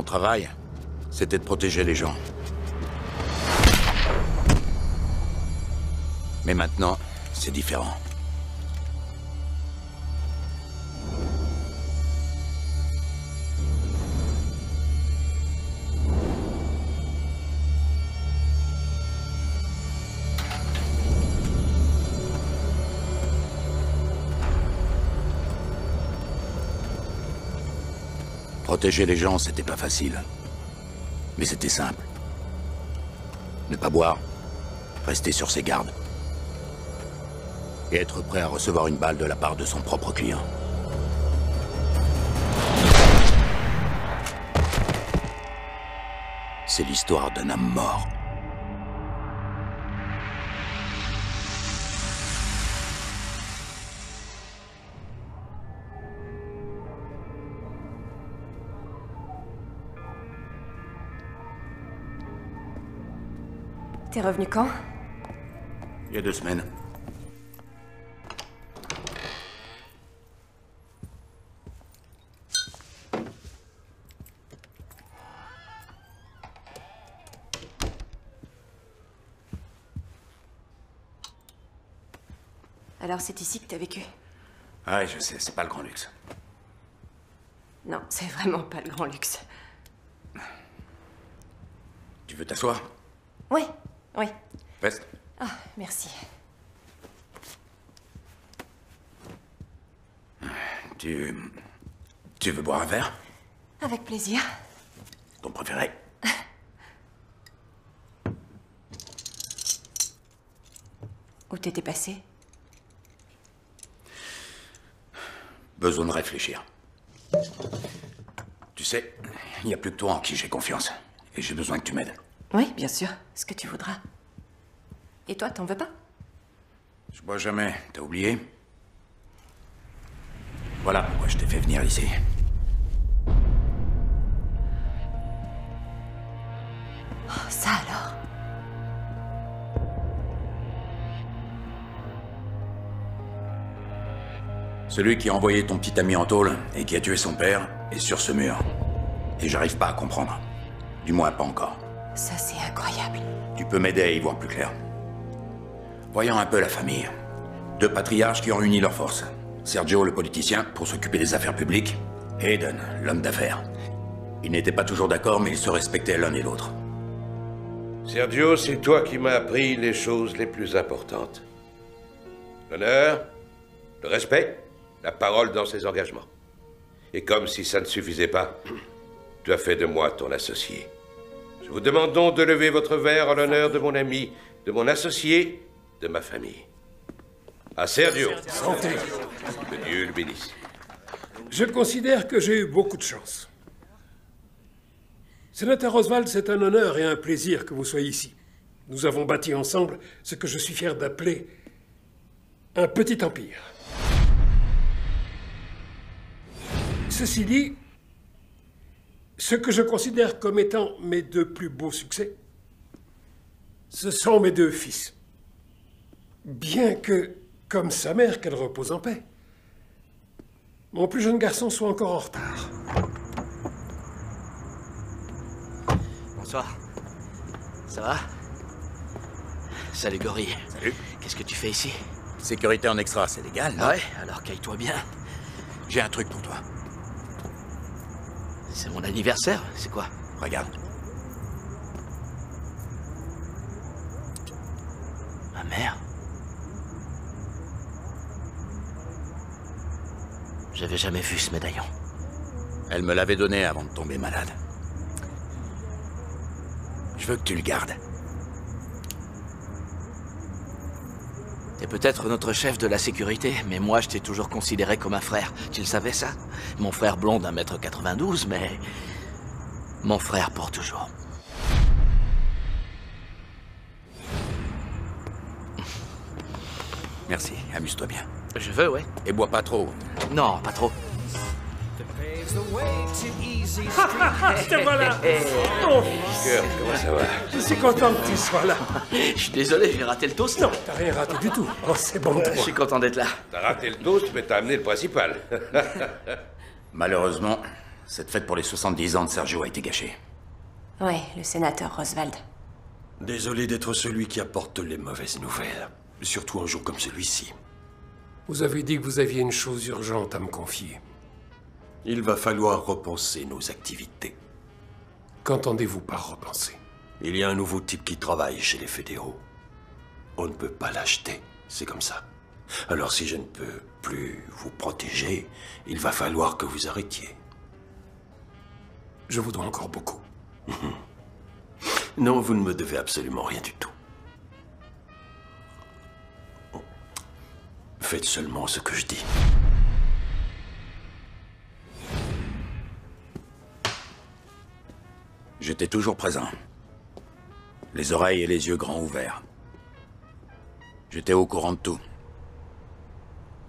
travail, c'était de protéger les gens. Mais maintenant, c'est différent. Protéger les gens, c'était pas facile. Mais c'était simple. Ne pas boire, rester sur ses gardes. Et être prêt à recevoir une balle de la part de son propre client. C'est l'histoire d'un homme mort. T'es revenu quand? Il y a 2 semaines. Alors c'est ici que t'as vécu? Ouais, je sais, c'est pas le grand luxe. Non, c'est vraiment pas le grand luxe. Tu veux t'asseoir? Oui, oui. Reste. Ah, merci. Tu veux boire un verre? Avec plaisir. Ton préféré? Où t'étais passé? Besoin de réfléchir. Tu sais, il n'y a plus que toi en qui j'ai confiance. Et j'ai besoin que tu m'aides. Oui, bien sûr. Ce que tu voudras. Et toi, t'en veux pas? Je bois jamais, t'as oublié? Voilà pourquoi je t'ai fait venir ici. Oh, ça alors? Celui qui a envoyé ton petit ami en tôle et qui a tué son père est sur ce mur. Et j'arrive pas à comprendre. Du moins pas encore. Ça, c'est incroyable. Tu peux m'aider à y voir plus clair. Voyons un peu la famille. 2 patriarches qui ont uni leurs forces. Sergio, le politicien, pour s'occuper des affaires publiques. Et Aiden, l'homme d'affaires. Ils n'étaient pas toujours d'accord, mais ils se respectaient l'un et l'autre. Sergio, c'est toi qui m'as appris les choses les plus importantes. L'honneur, le respect, la parole dans ses engagements. Et comme si ça ne suffisait pas, tu as fait de moi ton associé. Je vous demande donc de lever votre verre en l'honneur de mon ami, de mon associé, de ma famille. À Sergio. Santé. Que Dieu le bénisse. Je considère que j'ai eu beaucoup de chance. Sénateur Oswald, c'est un honneur et un plaisir que vous soyez ici. Nous avons bâti ensemble ce que je suis fier d'appeler un petit empire. Ceci dit, ce que je considère comme étant mes 2 plus beaux succès, ce sont mes 2 fils. Bien que, comme sa mère, qu'elle repose en paix, mon plus jeune garçon soit encore en retard. Bonsoir. Ça va? Salut, Gorille. Salut. Qu'est-ce que tu fais ici? Sécurité en extra, c'est légal, non? Ouais, alors caille-toi bien. J'ai un truc pour toi. C'est mon anniversaire, c'est quoi? Regarde. Ma mère? J'avais jamais vu ce médaillon. Elle me l'avait donné avant de tomber malade. Je veux que tu le gardes. T'es peut-être notre chef de la sécurité, mais moi je t'ai toujours considéré comme un frère. Tu le savais ça? Mon frère blond d'1m92, mais... mon frère pour toujours. Merci, amuse-toi bien. Je veux, ouais. Et bois pas trop. Non, pas trop. Te voilà! Oh, Cœur, comment ça va? je suis content que tu sois là. Je suis désolé, j'ai raté le toast. Non, t'as rien raté du tout. Oh, c'est bon de Je toi. suis content d'être là. T'as raté le toast, mais t'as amené le principal. Malheureusement, cette fête pour les 70 ans de Sergio a été gâchée. Ouais, le sénateur Roswald. Désolé d'être celui qui apporte les mauvaises nouvelles. Surtout un jour comme celui-ci. Vous avez dit que vous aviez une chose urgente à me confier. Il va falloir repenser nos activités. Qu'entendez-vous par repenser? Il y a un nouveau type qui travaille chez les fédéraux. On ne peut pas l'acheter, c'est comme ça. Alors si je ne peux plus vous protéger, il va falloir que vous arrêtiez. Je vous dois encore beaucoup. Non, vous ne me devez absolument rien du tout. Faites seulement ce que je dis. J'étais toujours présent. Les oreilles et les yeux grands ouverts. J'étais au courant de tout.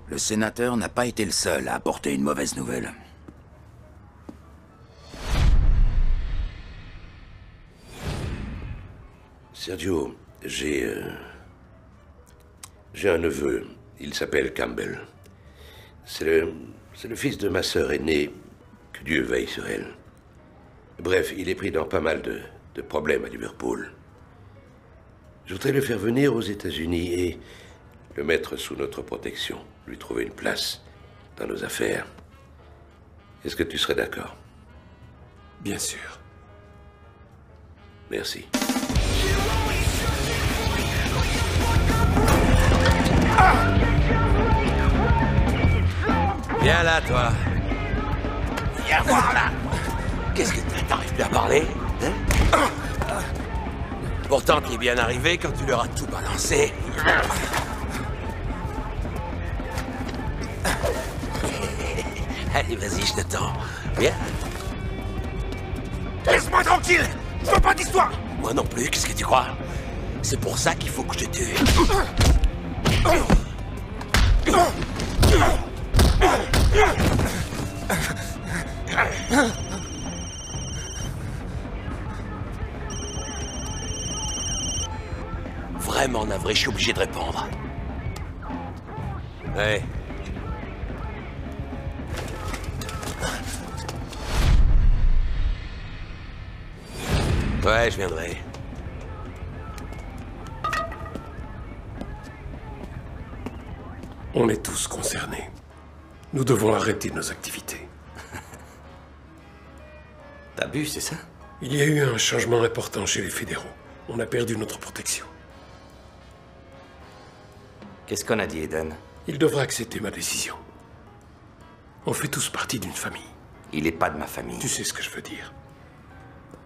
Le sénateur n'a pas été le seul à apporter une mauvaise nouvelle. Sergio, j'ai un neveu. Il s'appelle Campbell. C'est le fils de ma sœur aînée. Que Dieu veille sur elle. Bref, il est pris dans pas mal de problèmes à Liverpool. Je voudrais le faire venir aux États-Unis et le mettre sous notre protection. Lui trouver une place dans nos affaires. Est-ce que tu serais d'accord? Bien sûr. Merci. Viens là, toi. Viens voir là. Qu'est-ce que t'arrives plus à parler, hein? Pourtant, t'es bien arrivé quand tu leur as tout balancé. Allez, vas-y, je t'attends. Viens. Laisse-moi tranquille. Je veux pas d'histoire. Moi non plus, qu'est-ce que tu crois? C'est pour ça qu'il faut que je te tue. Vraiment navré, je suis obligé de répondre. Ouais. Ouais, je viendrai. On est tous concernés. Nous devons arrêter nos activités. T'as bu, c'est ça? Il y a eu un changement important chez les fédéraux. On a perdu notre protection. Qu'est-ce qu'on a dit, Eden? Il devra accepter ma décision. On fait tous partie d'une famille. Il est pas de ma famille. Tu sais ce que je veux dire.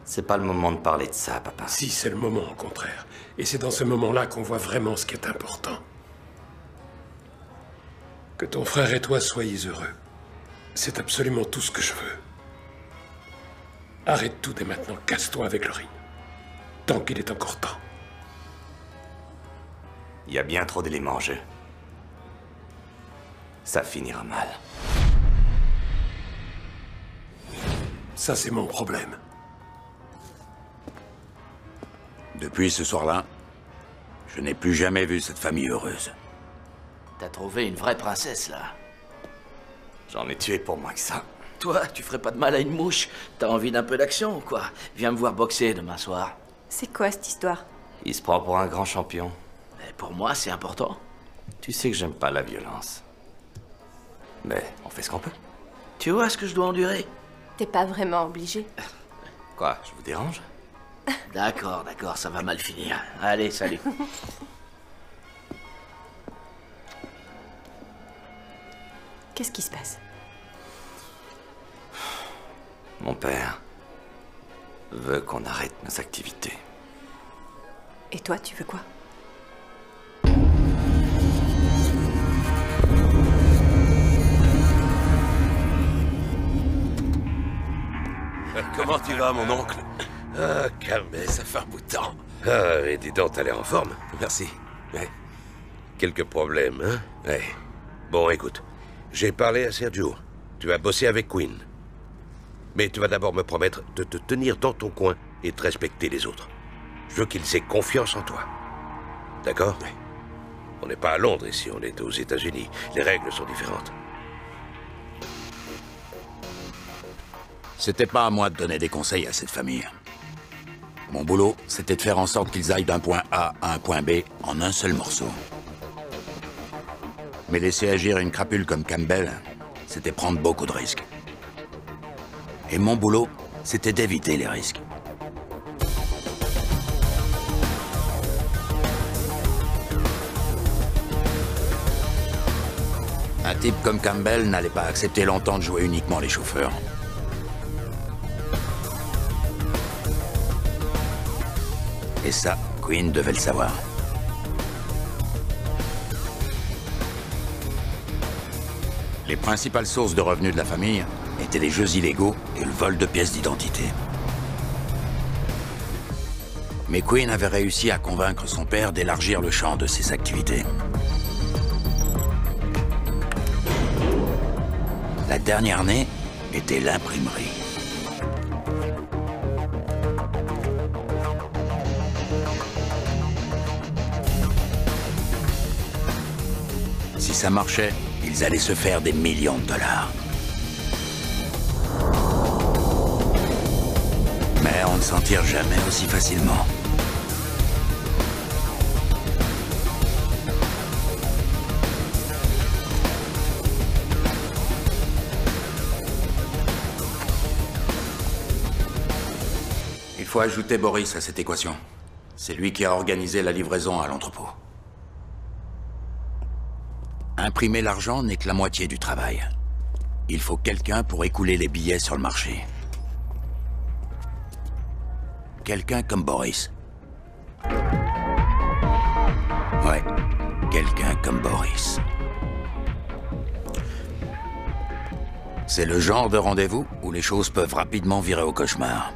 C'est pas le moment de parler de ça, papa. Si, c'est le moment, au contraire. Et c'est dans ce moment-là qu'on voit vraiment ce qui est important. Que ton frère et toi soyez heureux. C'est absolument tout ce que je veux. Arrête tout dès maintenant, casse-toi avec Lorraine. Tant qu'il est encore temps. Il y a bien trop d'éléments en jeu. Ça finira mal. Ça, c'est mon problème. Depuis ce soir-là, je n'ai plus jamais vu cette famille heureuse. T'as trouvé une vraie princesse, là. J'en ai tué pour moins que ça. Toi, tu ferais pas de mal à une mouche. T'as envie d'un peu d'action ou quoi? Viens me voir boxer demain soir. C'est quoi cette histoire? Il se prend pour un grand champion. Et pour moi, c'est important. Tu sais que j'aime pas la violence. Mais on fait ce qu'on peut. Tu vois ce que je dois endurer? T'es pas vraiment obligé. Quoi, je vous dérange? D'accord, d'accord, ça va mal finir. Allez, salut. Qu'est-ce qui se passe? Mon père veut qu'on arrête nos activités. Et toi, tu veux quoi? Comment tu vas, mon oncle? Ah, Campbell. Ça fait un bout de temps. Ah, et dis donc, t'as l'air en forme. Merci. Ouais. Quelques problèmes, hein? Ouais. Bon, écoute. J'ai parlé à Sergio. Tu vas bosser avec Quinn. Mais tu vas d'abord me promettre de te tenir dans ton coin et de respecter les autres. Je veux qu'ils aient confiance en toi. D'accord? Ouais. On n'est pas à Londres ici, on est aux États-Unis. Les règles sont différentes. C'était pas à moi de donner des conseils à cette famille. Mon boulot, c'était de faire en sorte qu'ils aillent d'un point A à un point B en un seul morceau. Mais laisser agir une crapule comme Campbell, c'était prendre beaucoup de risques. Et mon boulot, c'était d'éviter les risques. Un type comme Campbell n'allait pas accepter longtemps de jouer uniquement les chauffeurs. Et ça, Quinn devait le savoir. Les principales sources de revenus de la famille étaient les jeux illégaux et le vol de pièces d'identité. Mais Quinn avait réussi à convaincre son père d'élargir le champ de ses activités. La dernière née était l'imprimerie. Si ça marchait, ils allaient se faire des millions de dollars. Mais on ne s'en tire jamais aussi facilement. Il faut ajouter Boris à cette équation. C'est lui qui a organisé la livraison à l'entrepôt. Imprimer l'argent n'est que la moitié du travail. Il faut quelqu'un pour écouler les billets sur le marché. Quelqu'un comme Boris. Ouais, quelqu'un comme Boris. C'est le genre de rendez-vous où les choses peuvent rapidement virer au cauchemar.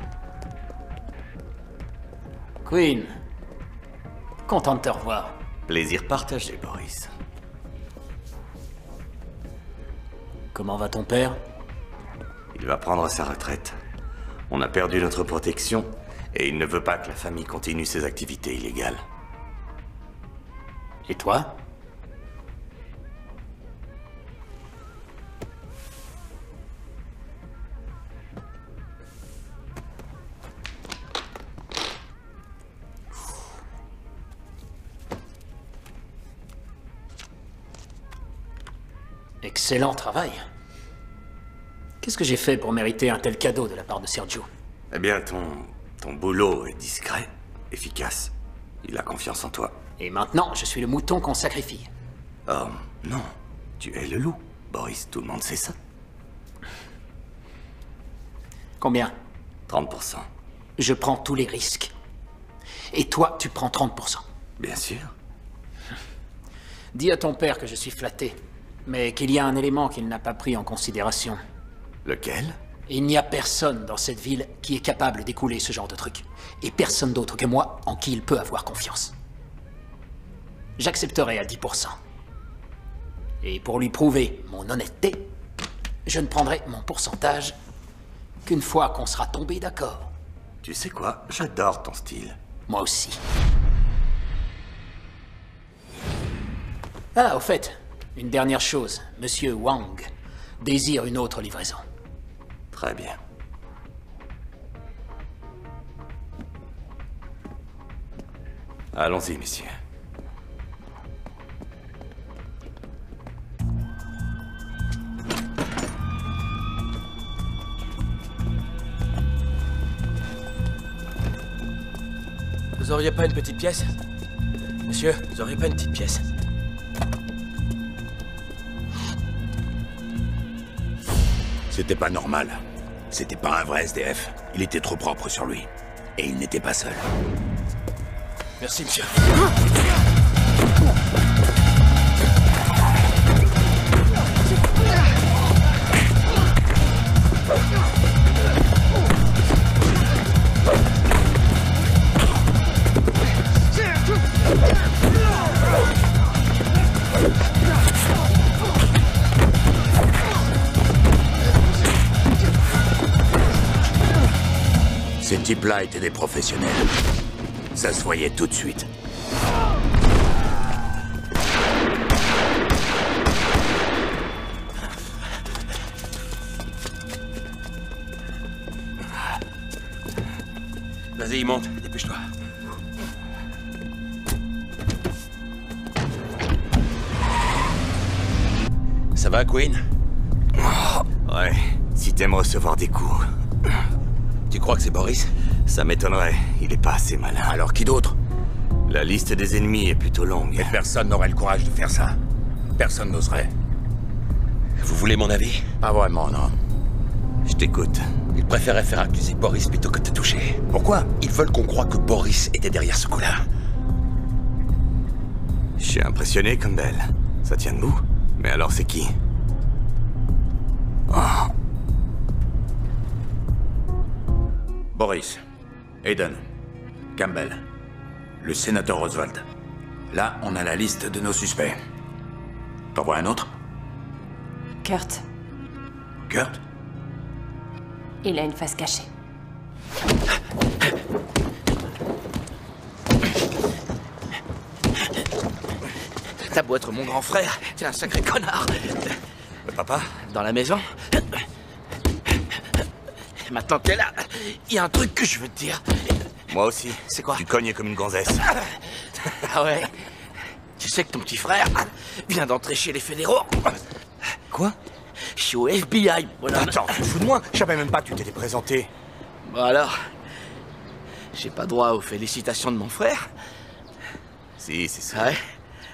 Quinn, content de te revoir. Plaisir partagé, Boris. Comment va ton père? Il va prendre sa retraite. On a perdu notre protection et il ne veut pas que la famille continue ses activités illégales. Et toi? Excellent travail. Qu'est-ce que j'ai fait pour mériter un tel cadeau de la part de Sergio? Eh bien, ton boulot est discret, efficace. Il a confiance en toi. Et maintenant, je suis le mouton qu'on sacrifie. Oh, non. Tu es le loup, Boris. Tout le monde sait ça. Combien? 30%. Je prends tous les risques. Et toi, tu prends 30%. Bien sûr. Dis à ton père que je suis flatté, mais qu'il y a un élément qu'il n'a pas pris en considération. Lequel? Il n'y a personne dans cette ville qui est capable d'écouler ce genre de truc. Et personne d'autre que moi en qui il peut avoir confiance. J'accepterai à 10%. Et pour lui prouver mon honnêteté, je ne prendrai mon pourcentage qu'une fois qu'on sera tombé d'accord. Tu sais quoi? J'adore ton style. Moi aussi. Ah, au fait, une dernière chose. Monsieur Wang désire une autre livraison. Très bien. Allons-y, messieurs. Vous auriez pas une petite pièce? Monsieur, vous auriez pas une petite pièce? C'était pas normal. C'était pas un vrai SDF. Il était trop propre sur lui. Et il n'était pas seul. Merci, monsieur. Ces types-là étaient des professionnels. Ça se voyait tout de suite. Vas-y, monte, dépêche-toi. Ça va, Queen? Ouais, si t'aimes recevoir des coups. Tu crois que c'est Boris? Ça m'étonnerait, il est pas assez malin. Alors qui d'autre? La liste des ennemis est plutôt longue. Mais personne n'aurait le courage de faire ça. Personne n'oserait. Vous voulez mon avis? Pas vraiment, non. Je t'écoute. Ils préféraient faire accuser Boris plutôt que de te toucher. Pourquoi? Ils veulent qu'on croie que Boris était derrière ce coup-là. Je suis impressionné, Campbell. Ça tient debout. Mais alors c'est qui? Oh. Boris, Aiden, Campbell, le sénateur Oswald. Là, on a la liste de nos suspects. T'en vois un autre? Kurt, Kurt? il a une face cachée. T'as beau être mon grand frère, t'es un sacré connard. Le papa? Dans la maison. Maintenant t'es là. Il y a un truc que je veux te dire. Moi aussi. C'est quoi? Tu cognes comme une gonzesse. Ah ouais? Tu sais que ton petit frère vient d'entrer chez les fédéraux. Quoi? Je suis au FBI, bonhomme. Attends, tu te fous de moi? Je savais même pas que tu t'étais présenté. Bon alors, j'ai pas droit aux félicitations de mon frère? Si, c'est ça. Ouais?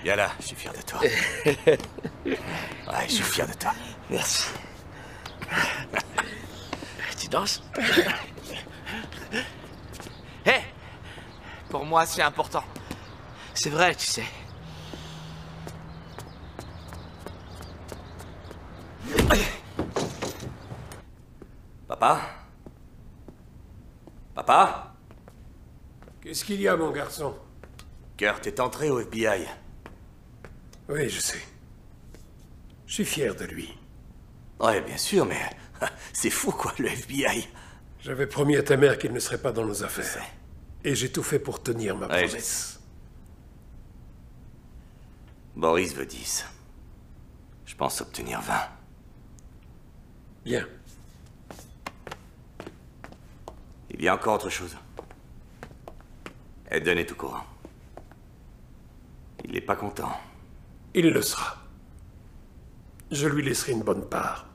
Viens là, je suis fier de toi. Ouais, je suis fier de toi. Merci. Tu danses? Hé! Pour moi, c'est important. C'est vrai, tu sais. Papa? Papa? Qu'est-ce qu'il y a, mon garçon? Kurt est entré au FBI. Oui, je sais. Je suis fier de lui. Ouais, bien sûr, mais c'est fou, quoi, le FBI. J'avais promis à ta mère qu'il ne serait pas dans nos affaires. Et j'ai tout fait pour tenir ma Ouais, promesse. Boris veut 10. Je pense obtenir 20. Bien. Il y a encore autre chose. Eden est au courant. Il n'est pas content. Il le sera. Je lui laisserai une bonne part.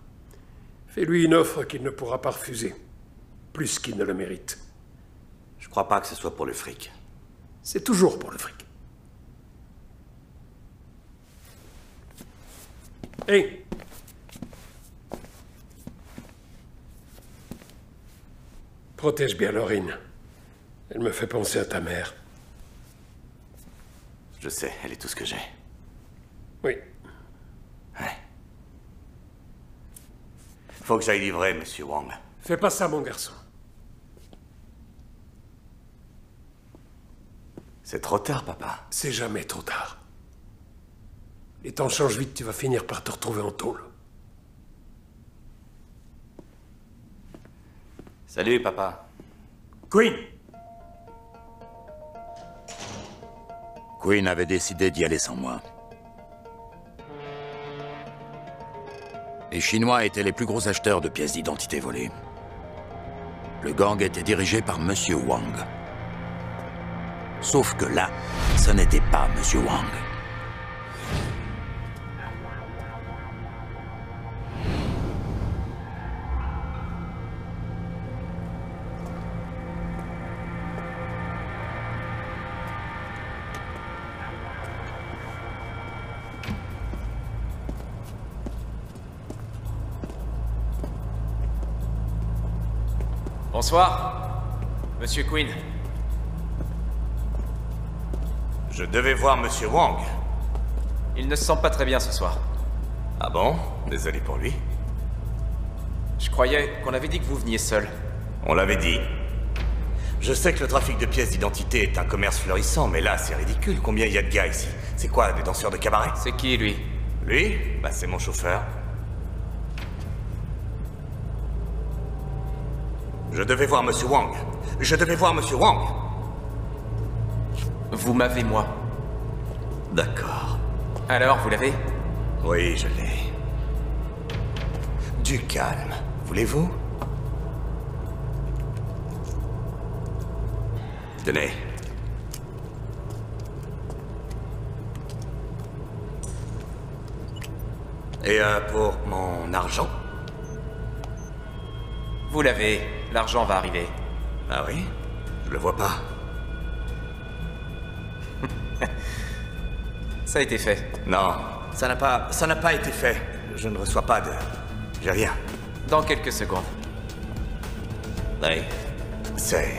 Fais-lui une offre qu'il ne pourra pas refuser. Plus qu'il ne le mérite. Je crois pas que ce soit pour le fric. C'est toujours pour le fric. Hé! Protège bien Laurine. Elle me fait penser à ta mère. Je sais, elle est tout ce que j'ai. Oui. Ouais. Faut que j'aille livrer, monsieur Wang. Fais pas ça, mon garçon. C'est trop tard, papa. C'est jamais trop tard. Les temps changent vite, tu vas finir par te retrouver en tôle. Salut, papa. Queen! Queen avait décidé d'y aller sans moi. Les Chinois étaient les plus gros acheteurs de pièces d'identité volées. Le gang était dirigé par Monsieur Wang. Sauf que là, ce n'était pas Monsieur Wang. Bonsoir, Monsieur Queen. Je devais voir monsieur Wang. Il ne se sent pas très bien ce soir. Ah bon? Désolé pour lui. Je croyais qu'on avait dit que vous veniez seul. On l'avait dit. Je sais que le trafic de pièces d'identité est un commerce florissant, mais là, c'est ridicule. Combien il y a de gars ici? C'est quoi, des danseurs de cabaret? C'est qui, lui? Lui? Bah, c'est mon chauffeur. Je devais voir monsieur Wang. Je devais voir monsieur Wang. Vous m'avez, moi. D'accord. Alors, vous l'avez? Oui, je l'ai. Du calme, voulez-vous? Tenez. Et pour mon argent? Vous l'avez. L'argent va arriver. Ah oui? Je le vois pas. Ça a été fait. Non, ça n'a pas été fait. Je ne reçois pas de... J'ai rien. Dans quelques secondes. Oui. C'est...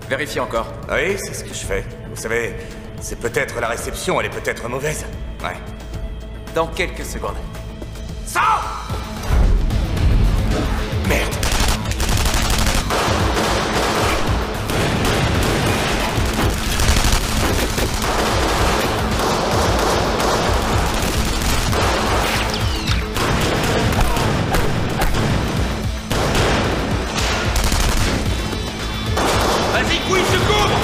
Vérifiez encore. Oui, c'est ce que je fais. Vous savez, c'est peut-être la réception, elle est peut-être mauvaise. Ouais. Dans quelques secondes. Sors! Merde. Vas-y, Queen, se couvre!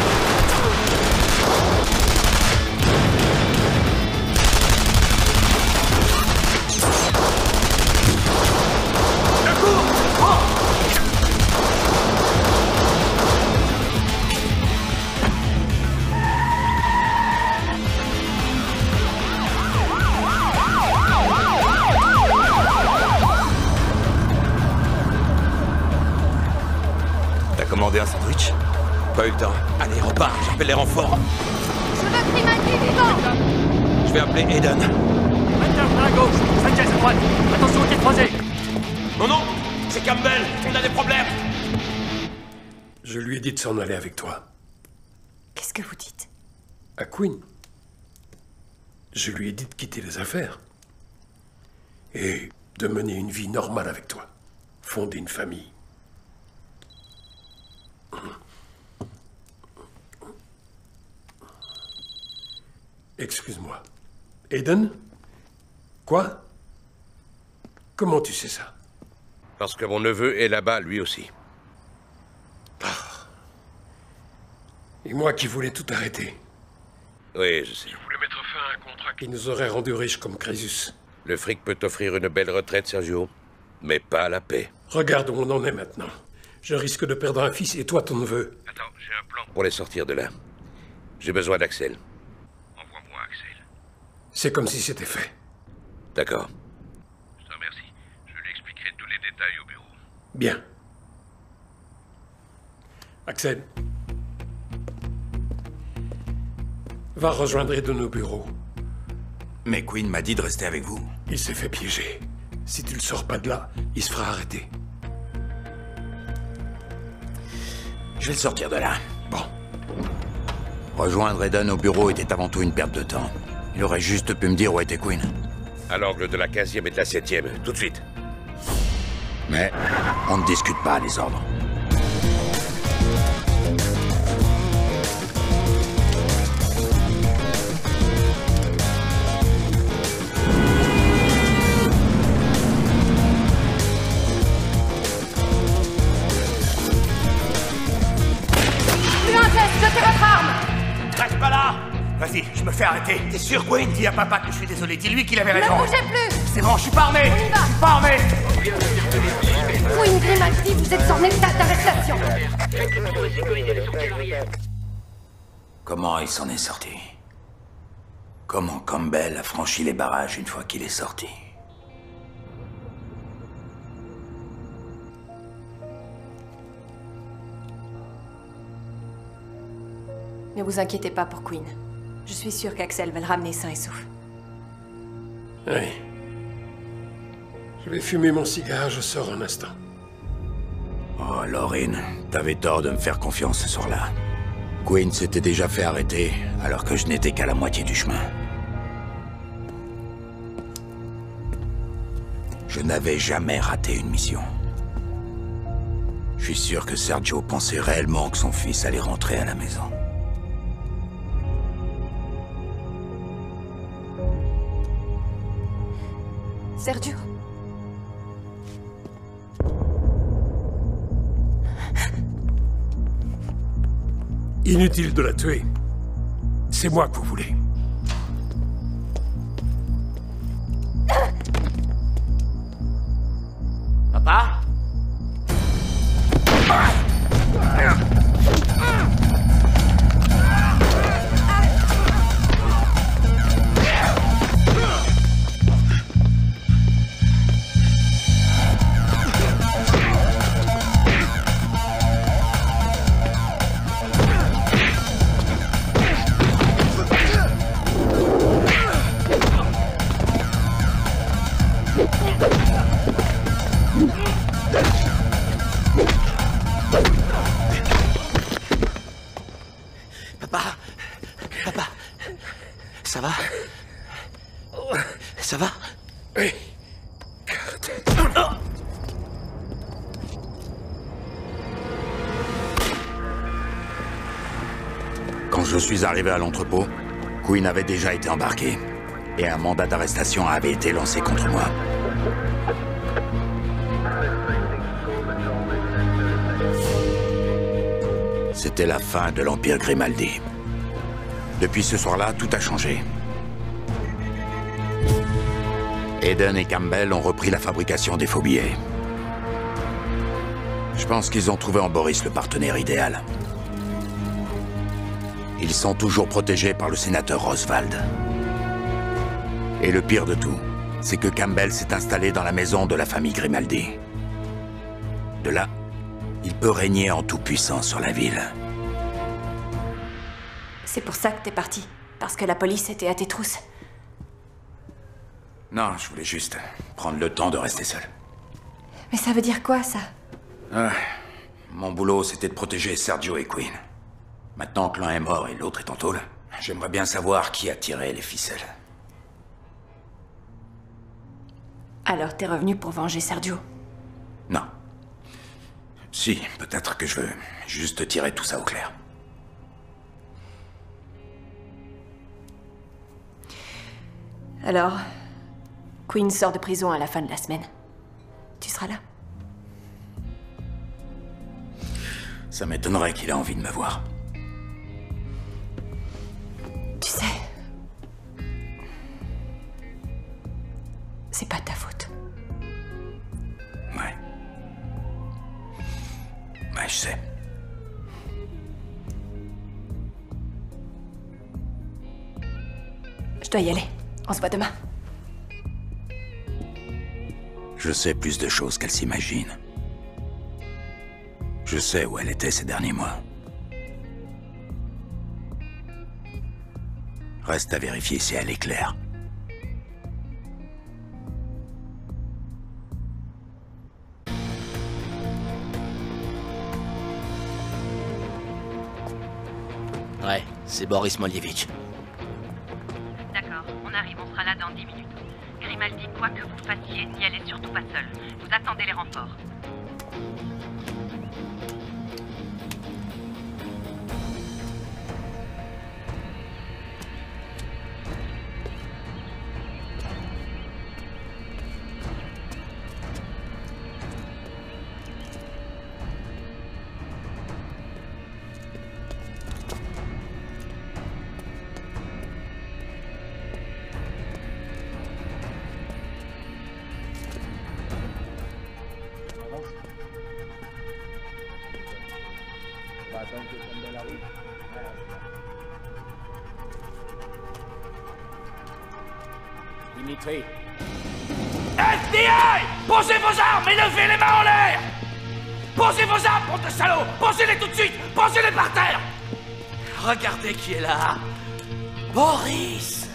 T'as commandé un sandwich? Pas eu le temps. Allez, repars, j'appelle les renforts. Je veux Grimaldi vivant! Je vais appeler Aiden. Hunter à gauche, Sanchez à droite. Attention au tir croisé. Non, non, c'est Campbell, on a des problèmes. Je lui ai dit de s'en aller avec toi. Qu'est-ce que vous dites? À Queen. Je lui ai dit de quitter les affaires. Et de mener une vie normale avec toi. Fonder une famille. Excuse-moi. Aiden? Quoi? Comment tu sais ça? Parce que mon neveu est là-bas, lui aussi. Et moi qui voulais tout arrêter. Oui, je sais. Je voulais mettre fin à un contrat qui nous aurait rendus riches comme Crésus. Le fric peut t'offrir une belle retraite, Sergio, mais pas la paix. Regarde où on en est maintenant. Je risque de perdre un fils et toi ton neveu. Attends, j'ai un plan pour les sortir de là. J'ai besoin d'Axel. Envoie-moi Axel. C'est comme si c'était fait. D'accord. Je te remercie. Je lui expliquerai tous les détails au bureau. Bien. Axel. Va rejoindre Aiden au bureau. Mais Queen m'a dit de rester avec vous. Il s'est fait piéger. Si tu le sors pas de là, il se fera arrêter. Je vais le sortir de là. Bon. Rejoindre Aiden au bureau était avant tout une perte de temps. Il aurait juste pu me dire où était Queen. À l'angle de la 15e et de la 7e, tout de suite. Mais on ne discute pas les ordres. Jetez votre arme! Reste pas là! Vas-y, je me fais arrêter. T'es sûr, Queen? Dis à papa que je suis désolé. Dis-lui qu'il avait raison. Ne bougez plus! C'est bon, je suis pas armé! On y va. Je suis pas armé! Queen Grimaldi, vous êtes en état d'arrestation! Comment il s'en est sorti? Comment Campbell a franchi les barrages une fois qu'il est sorti? Ne vous inquiétez pas pour Queen. Je suis sûre qu'Axel va le ramener sain et sauf. Oui. Je vais fumer mon cigare, je sors un instant. Oh, Laurine, t'avais tort de me faire confiance ce soir-là. Queen s'était déjà fait arrêter, alors que je n'étais qu'à la moitié du chemin. Je n'avais jamais raté une mission. Je suis sûr que Sergio pensait réellement que son fils allait rentrer à la maison. Sergio? Inutile de la tuer. C'est moi que vous voulez. Papa? Ça va? Oui. Quand je suis arrivé à l'entrepôt, Quinn avait déjà été embarqué. Et un mandat d'arrestation avait été lancé contre moi. C'était la fin de l'Empire Grimaldi. Depuis ce soir-là, tout a changé. Eden et Campbell ont repris la fabrication des faux billets. Je pense qu'ils ont trouvé en Boris le partenaire idéal. Ils sont toujours protégés par le sénateur Oswald. Et le pire de tout, c'est que Campbell s'est installé dans la maison de la famille Grimaldi. De là, il peut régner en toute-puissance sur la ville. C'est pour ça que t'es parti. Parce que la police était à tes trousses. Non, je voulais juste prendre le temps de rester seul. Mais ça veut dire quoi, ça? Mon boulot, c'était de protéger Sergio et Quinn. Maintenant que l'un est mort et l'autre est en tôle, j'aimerais bien savoir qui a tiré les ficelles. Alors t'es revenu pour venger Sergio? Non. Si, peut-être que je veux juste tirer tout ça au clair. Alors, Quinn sort de prison à la fin de la semaine. Tu seras là? Ça m'étonnerait qu'il ait envie de me voir. Tu sais... C'est pas ta faute. Ouais. Ouais, je sais. Je dois y aller. On se voit demain. Je sais plus de choses qu'elle s'imagine. Je sais où elle était ces derniers mois. Reste à vérifier si elle est claire. Ouais, c'est Boris Moljevich. D'accord, on arrive, on sera là dans 10 minutes. Grimaldi, quoi que vous fassiez, n'y allez surtout pas seul. Vous attendez les renforts. Dimitri. FBI! Posez vos armes et levez les mains en l'air! Posez vos armes, bande de salauds! Posez-les tout de suite! Posez-les par terre! Regardez qui est là! Boris!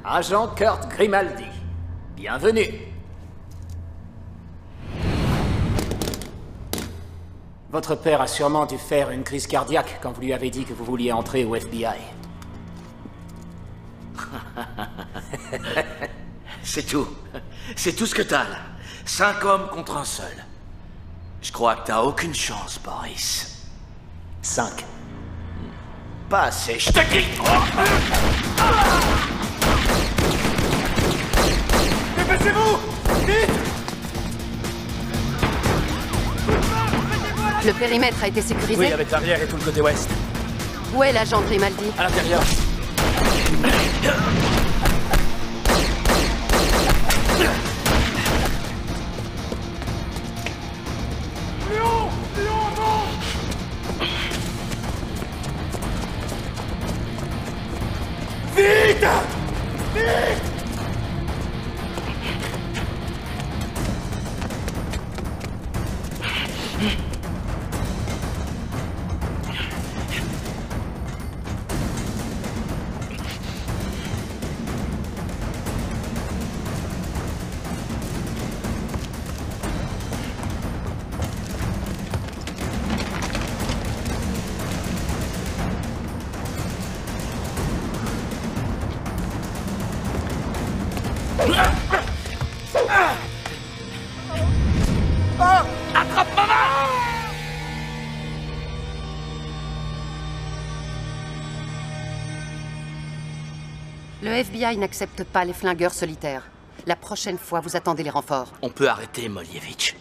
Agent Kurt Grimaldi. Bienvenue. Votre père a sûrement dû faire une crise cardiaque quand vous lui avez dit que vous vouliez entrer au FBI. C'est tout. C'est tout ce que t'as, là. 5 hommes contre un seul. Je crois que t'as aucune chance, Boris. 5. Pas assez, je te dis. Dépêchez-vous! Vite! Le périmètre a été sécurisé? Oui, avec l'arrière et tout le côté ouest. Où est l'agent Grimaldi? À l'intérieur. Vite! Vite! Attrape ma main! Le FBI n'accepte pas les flingueurs solitaires. La prochaine fois, vous attendez les renforts. On peut arrêter Molievich.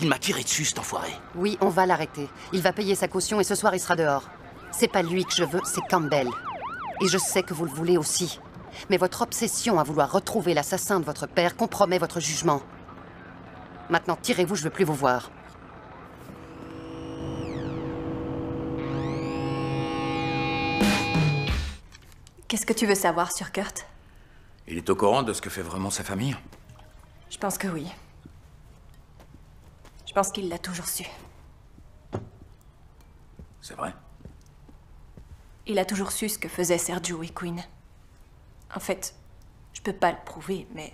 Il m'a tiré dessus, cet enfoiré. Oui, on va l'arrêter. Il va payer sa caution et ce soir, il sera dehors. C'est pas lui que je veux, c'est Campbell. Et je sais que vous le voulez aussi. Mais votre obsession à vouloir retrouver l'assassin de votre père compromet votre jugement. Maintenant, tirez-vous, je veux plus vous voir. Qu'est-ce que tu veux savoir sur Kurt? Il est au courant de ce que fait vraiment sa famille? Je pense que oui. Je pense qu'il l'a toujours su. C'est vrai? Il a toujours su ce que faisaient Sergio et Quinn. En fait, je peux pas le prouver, mais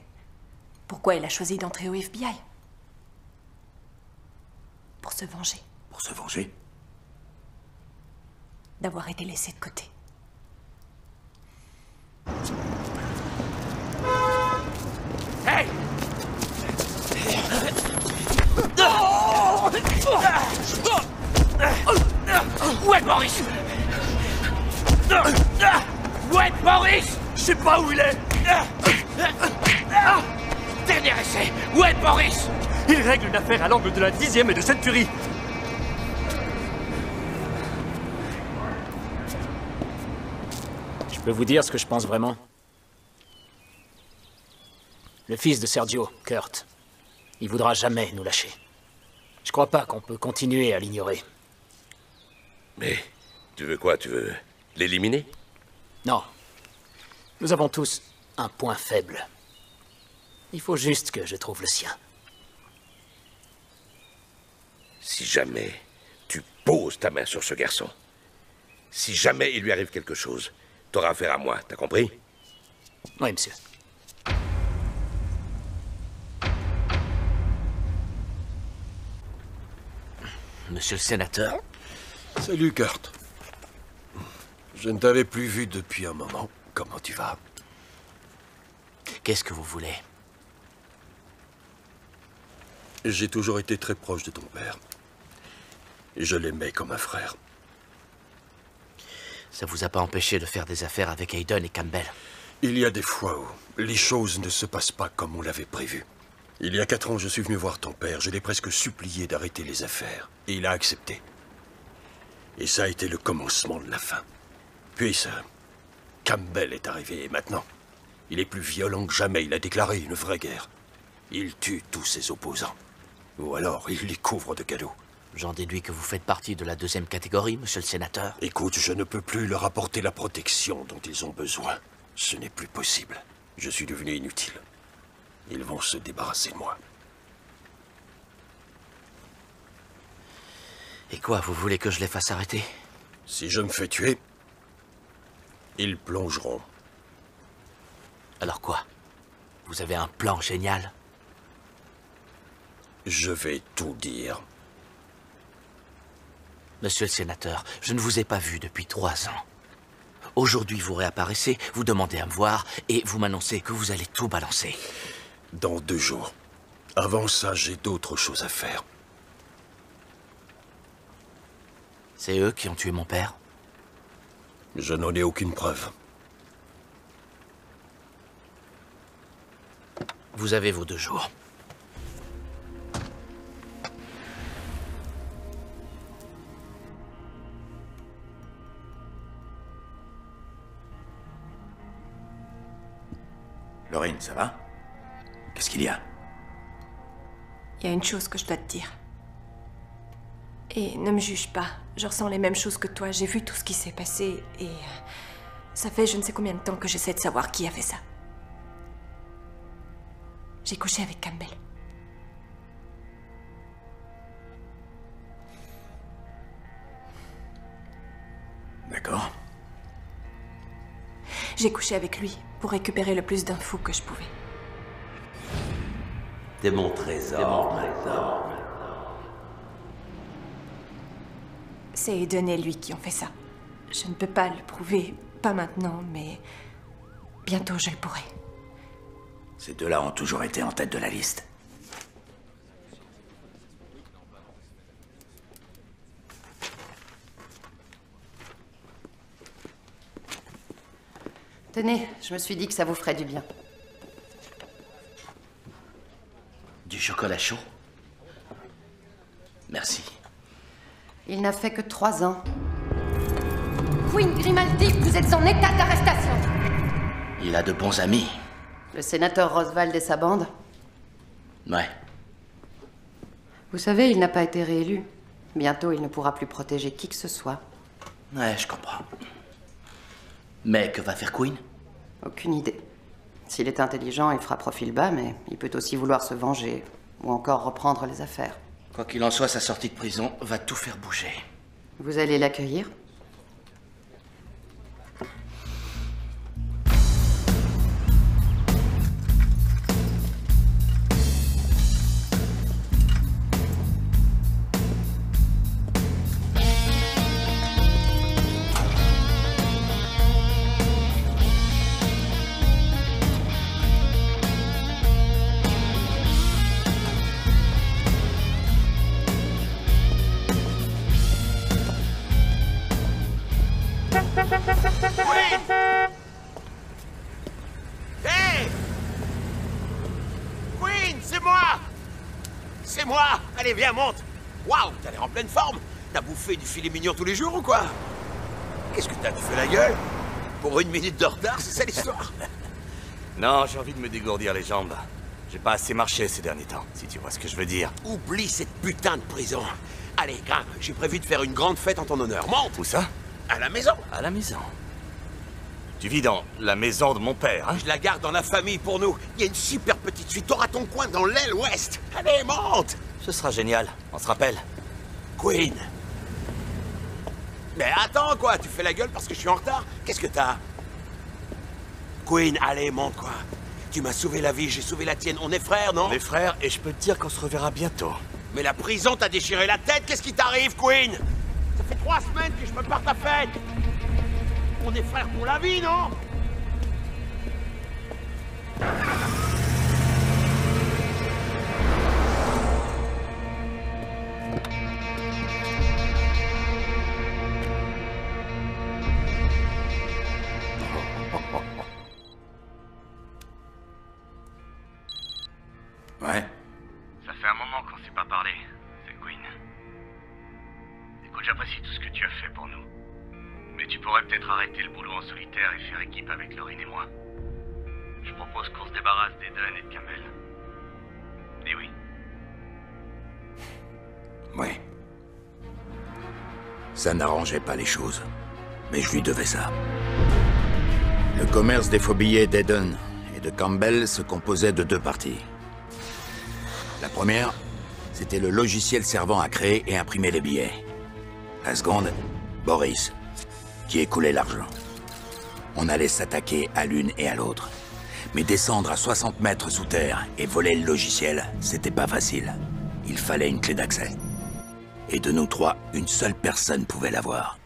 pourquoi il a choisi d'entrer au FBI? Pour se venger. Pour se venger? D'avoir été laissé de côté. Hey! Où est Boris? Où est Boris? Je sais pas où il est. Dernier essai. Où est Boris? Il règle une affaire à l'angle de la 10e et de cette tuerie. Je peux vous dire ce que je pense vraiment? Le fils de Sergio, Kurt, il voudra jamais nous lâcher. Je crois pas qu'on peut continuer à l'ignorer. Mais tu veux quoi? Tu veux l'éliminer? Non. Nous avons tous un point faible. Il faut juste que je trouve le sien. Si jamais tu poses ta main sur ce garçon, si jamais il lui arrive quelque chose, t'auras affaire à moi, t'as compris? Oui, monsieur. Monsieur le sénateur. Salut, Kurt. Je ne t'avais plus vu depuis un moment. Comment tu vas? Qu'est-ce que vous voulez? J'ai toujours été très proche de ton père. Et je l'aimais comme un frère. Ça vous a pas empêché de faire des affaires avec Hayden et Campbell? Il y a des fois où les choses ne se passent pas comme on l'avait prévu. Il y a 4 ans, je suis venu voir ton père. Je l'ai presque supplié d'arrêter les affaires. Et il a accepté. Et ça a été le commencement de la fin. Puis ça... Campbell est arrivé et maintenant, il est plus violent que jamais. Il a déclaré une vraie guerre. Il tue tous ses opposants. Ou alors, il les couvre de cadeaux. J'en déduis que vous faites partie de la 2e catégorie, monsieur le sénateur. Écoute, je ne peux plus leur apporter la protection dont ils ont besoin. Ce n'est plus possible. Je suis devenu inutile. Ils vont se débarrasser de moi. Et quoi, vous voulez que je les fasse arrêter? Si je me fais tuer, ils plongeront. Alors quoi? Vous avez un plan génial? Je vais tout dire. Monsieur le sénateur, je ne vous ai pas vu depuis 3 ans. Aujourd'hui, vous réapparaissez, vous demandez à me voir, et vous m'annoncez que vous allez tout balancer. Dans 2 jours. Avant ça, j'ai d'autres choses à faire. C'est eux qui ont tué mon père? Je n'en ai aucune preuve. Vous avez vos 2 jours. Lorraine, ça va? Qu'est-ce qu'il y a? Il y a une chose que je dois te dire. Et ne me juge pas. Je ressens les mêmes choses que toi. J'ai vu tout ce qui s'est passé et... ça fait je ne sais combien de temps que j'essaie de savoir qui a fait ça. J'ai couché avec Campbell. D'accord. J'ai couché avec lui pour récupérer le plus d'infos que je pouvais. T'es mon trésor. C'est Hayden et lui qui ont fait ça. Je ne peux pas le prouver, pas maintenant, mais bientôt je le pourrai. Ces deux-là ont toujours été en tête de la liste. Tenez, je me suis dit que ça vous ferait du bien. Du chocolat chaud? Merci. Il n'a fait que 3 ans. Queen Grimaldi, vous êtes en état d'arrestation. Il a de bons amis. Le sénateur Roswald et sa bande? Ouais. Vous savez, il n'a pas été réélu. Bientôt, il ne pourra plus protéger qui que ce soit. Ouais, je comprends. Mais que va faire Queen? Aucune idée. S'il est intelligent, il fera profil bas, mais il peut aussi vouloir se venger, ou encore reprendre les affaires. Quoi qu'il en soit, sa sortie de prison va tout faire bouger. Vous allez l'accueillir? Hey! Queen, c'est moi! C'est moi! Allez, viens, monte! Waouh, t'as l'air en pleine forme! T'as bouffé du filet mignon tous les jours ou quoi? Qu'est-ce que t'as? Tu fais la gueule? Pour 1 minute de retard, c'est ça l'histoire? Non, j'ai envie de me dégourdir les jambes. J'ai pas assez marché ces derniers temps, si tu vois ce que je veux dire. Oublie cette putain de prison. Allez, grimpe, j'ai prévu de faire une grande fête en ton honneur. Monte! Où ça? À la maison. À la maison. Tu vis dans la maison de mon père, hein? Je la garde dans la famille pour nous. Il y a une super petite suite. T'auras ton coin dans l'aile ouest. Allez, monte! Ce sera génial, on se rappelle. Queen! Mais attends, quoi? Tu fais la gueule parce que je suis en retard? Qu'est-ce que t'as? Queen, allez, monte, quoi. Tu m'as sauvé la vie, j'ai sauvé la tienne. On est frères, non? On est frères et je peux te dire qu'on se reverra bientôt. Mais la prison t'a déchiré la tête. Qu'est-ce qui t'arrive, Queen? Ça fait 3 semaines que je me pars ta fête. On est frères pour la vie, non? Ouais. Ça fait un moment qu'on s'est pas parlé, c'est Queen. Écoute, j'apprécie tout ce que tu as fait pour nous. Mais tu pourrais peut-être arrêter le boulot en solitaire et faire équipe avec Laurine et moi. Je propose qu'on se débarrasse d'Eden et de Campbell. Dis oui. Ouais. Ça n'arrangeait pas les choses. Mais je lui devais ça. Le commerce des faux billets d'Eden et de Campbell se composait de 2 parties. La première, c'était le logiciel servant à créer et imprimer les billets. La seconde, Boris, qui écoulait l'argent. On allait s'attaquer à l'une et à l'autre. Mais descendre à 60 mètres sous terre et voler le logiciel, c'était pas facile. Il fallait une clé d'accès. Et de nous 3, une seule personne pouvait l'avoir.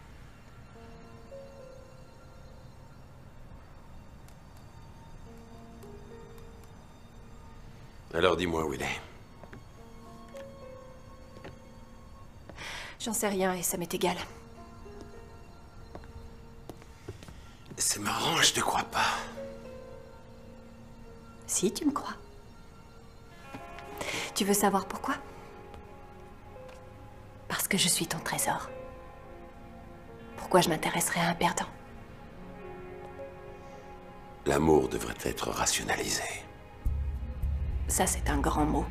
Alors dis-moi où il est. J'en sais rien et ça m'est égal. C'est marrant, je te crois pas. Si, tu me crois. Tu veux savoir pourquoi? Parce que je suis ton trésor. Pourquoi je m'intéresserais à un perdant? L'amour devrait être rationalisé. Ça, c'est un grand mot.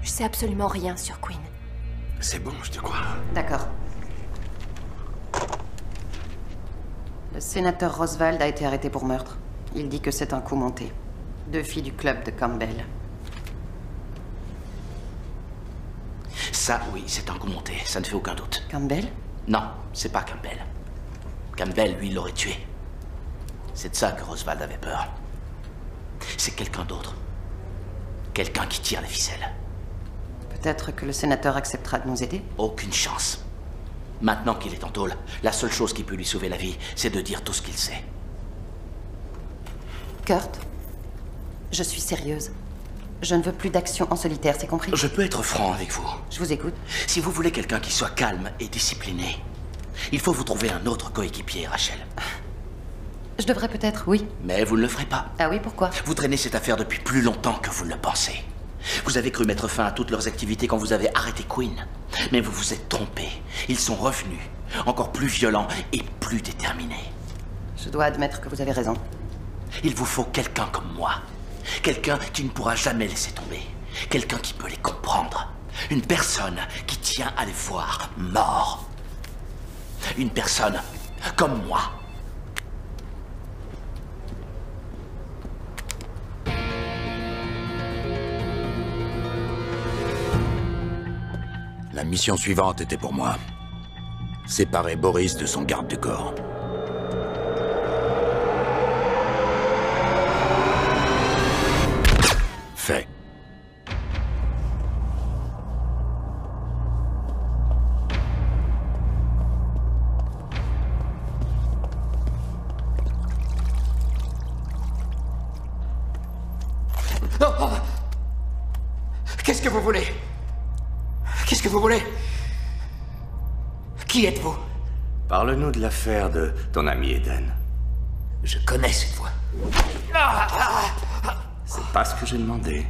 Je sais absolument rien sur Queen. C'est bon, je te crois. D'accord. Le sénateur Roswald a été arrêté pour meurtre. Il dit que c'est un coup monté. 2 filles du club de Campbell. Ça, oui, c'est un coup monté, ça ne fait aucun doute. Campbell? Non, c'est pas Campbell. Campbell, lui, l'aurait tué. C'est de ça que Roswald avait peur. C'est quelqu'un d'autre. Quelqu'un qui tire les ficelles. Peut-être que le sénateur acceptera de nous aider? Aucune chance. Maintenant qu'il est en tôle, la seule chose qui peut lui sauver la vie, c'est de dire tout ce qu'il sait. Kurt, je suis sérieuse. Je ne veux plus d'action en solitaire, c'est compris? Je peux être franc avec vous. Je vous écoute. Si vous voulez quelqu'un qui soit calme et discipliné, il faut vous trouver un autre coéquipier, Rachel. Je devrais peut-être, oui. Mais vous ne le ferez pas. Ah oui, pourquoi? Vous traînez cette affaire depuis plus longtemps que vous ne le pensez. Vous avez cru mettre fin à toutes leurs activités quand vous avez arrêté Quinn. Mais vous vous êtes trompé. Ils sont revenus, encore plus violents et plus déterminés. Je dois admettre que vous avez raison. Il vous faut quelqu'un comme moi. Quelqu'un qui ne pourra jamais laisser tomber. Quelqu'un qui peut les comprendre. Une personne qui tient à les voir morts. Une personne comme moi. La mission suivante était pour moi. Séparer Boris de son garde du corps. Fait. Oh. Qu'est-ce que vous voulez? Qu'est-ce que vous voulez? Qui êtes-vous? Parle-nous de l'affaire de ton ami Eden. Je connais cette voix. C'est pas ce que j'ai demandé.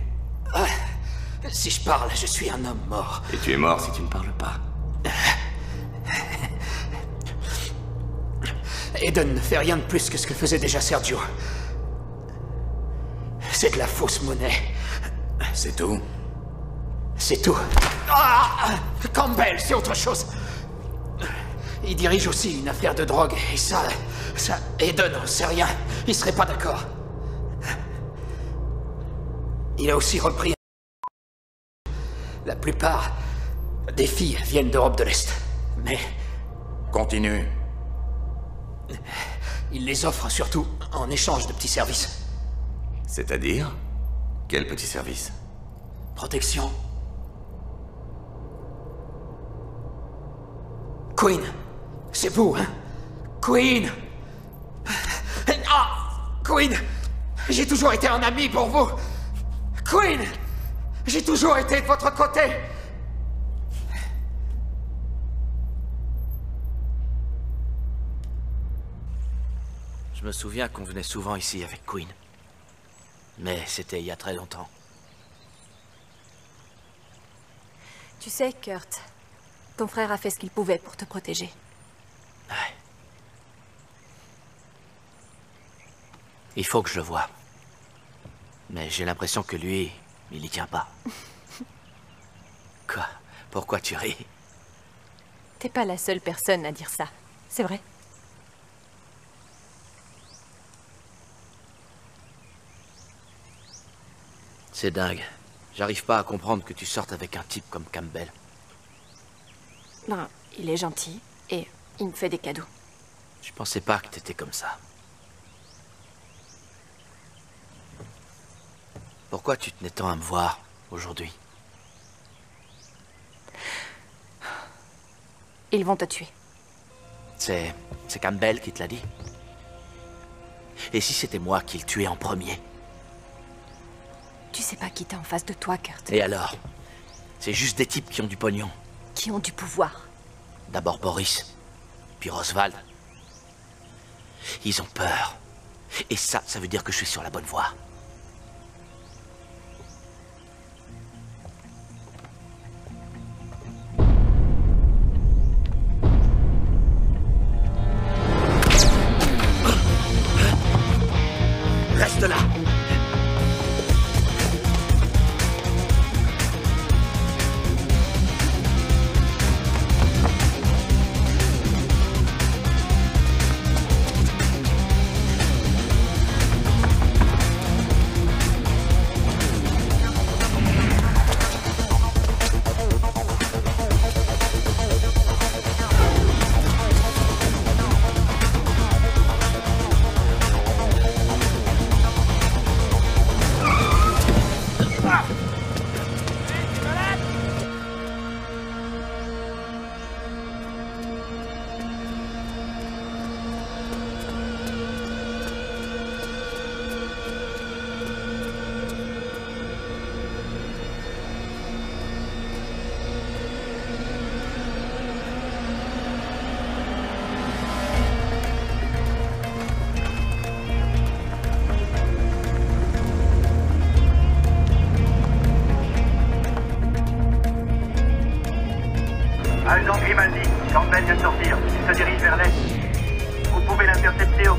Si je parle, je suis un homme mort. Et tu es mort si tu ne parles pas. Eden ne fait rien de plus que ce que faisait déjà Sergio. C'est de la fausse monnaie. C'est tout? C'est tout. Campbell, c'est autre chose. Il dirige aussi une affaire de drogue, et ça, Eden n'en sait rien. Il serait pas d'accord. Il a aussi repris... La plupart des filles viennent d'Europe de l'Est, mais... Continue. Il les offre surtout en échange de petits services. C'est-à-dire? Quel petit service? Protection. Quinn, c'est vous, hein? Quinn! Quinn! J'ai toujours été un ami pour vous! Quinn! J'ai toujours été de votre côté! Je me souviens qu'on venait souvent ici avec Quinn. Mais c'était il y a très longtemps. Tu sais, Kurt, ton frère a fait ce qu'il pouvait pour te protéger. Ouais. Il faut que je le voie. Mais j'ai l'impression que lui, il y tient pas. Quoi? Pourquoi tu ris? T'es pas la seule personne à dire ça, c'est vrai. C'est dingue. J'arrive pas à comprendre que tu sortes avec un type comme Campbell. Ben, il est gentil et il me fait des cadeaux. Je pensais pas que t'étais comme ça. Pourquoi tu tenais tant à me voir aujourd'hui? Ils vont te tuer. C'est Campbell qui te l'a dit? Et si c'était moi qui le tuais en premier? Tu sais pas qui t'es en face de toi, Kurt. Et alors? C'est juste des types qui ont du pognon. Qui ont du pouvoir. D'abord Boris, puis Roswald. Ils ont peur. Et ça veut dire que je suis sur la bonne voie. Reste là!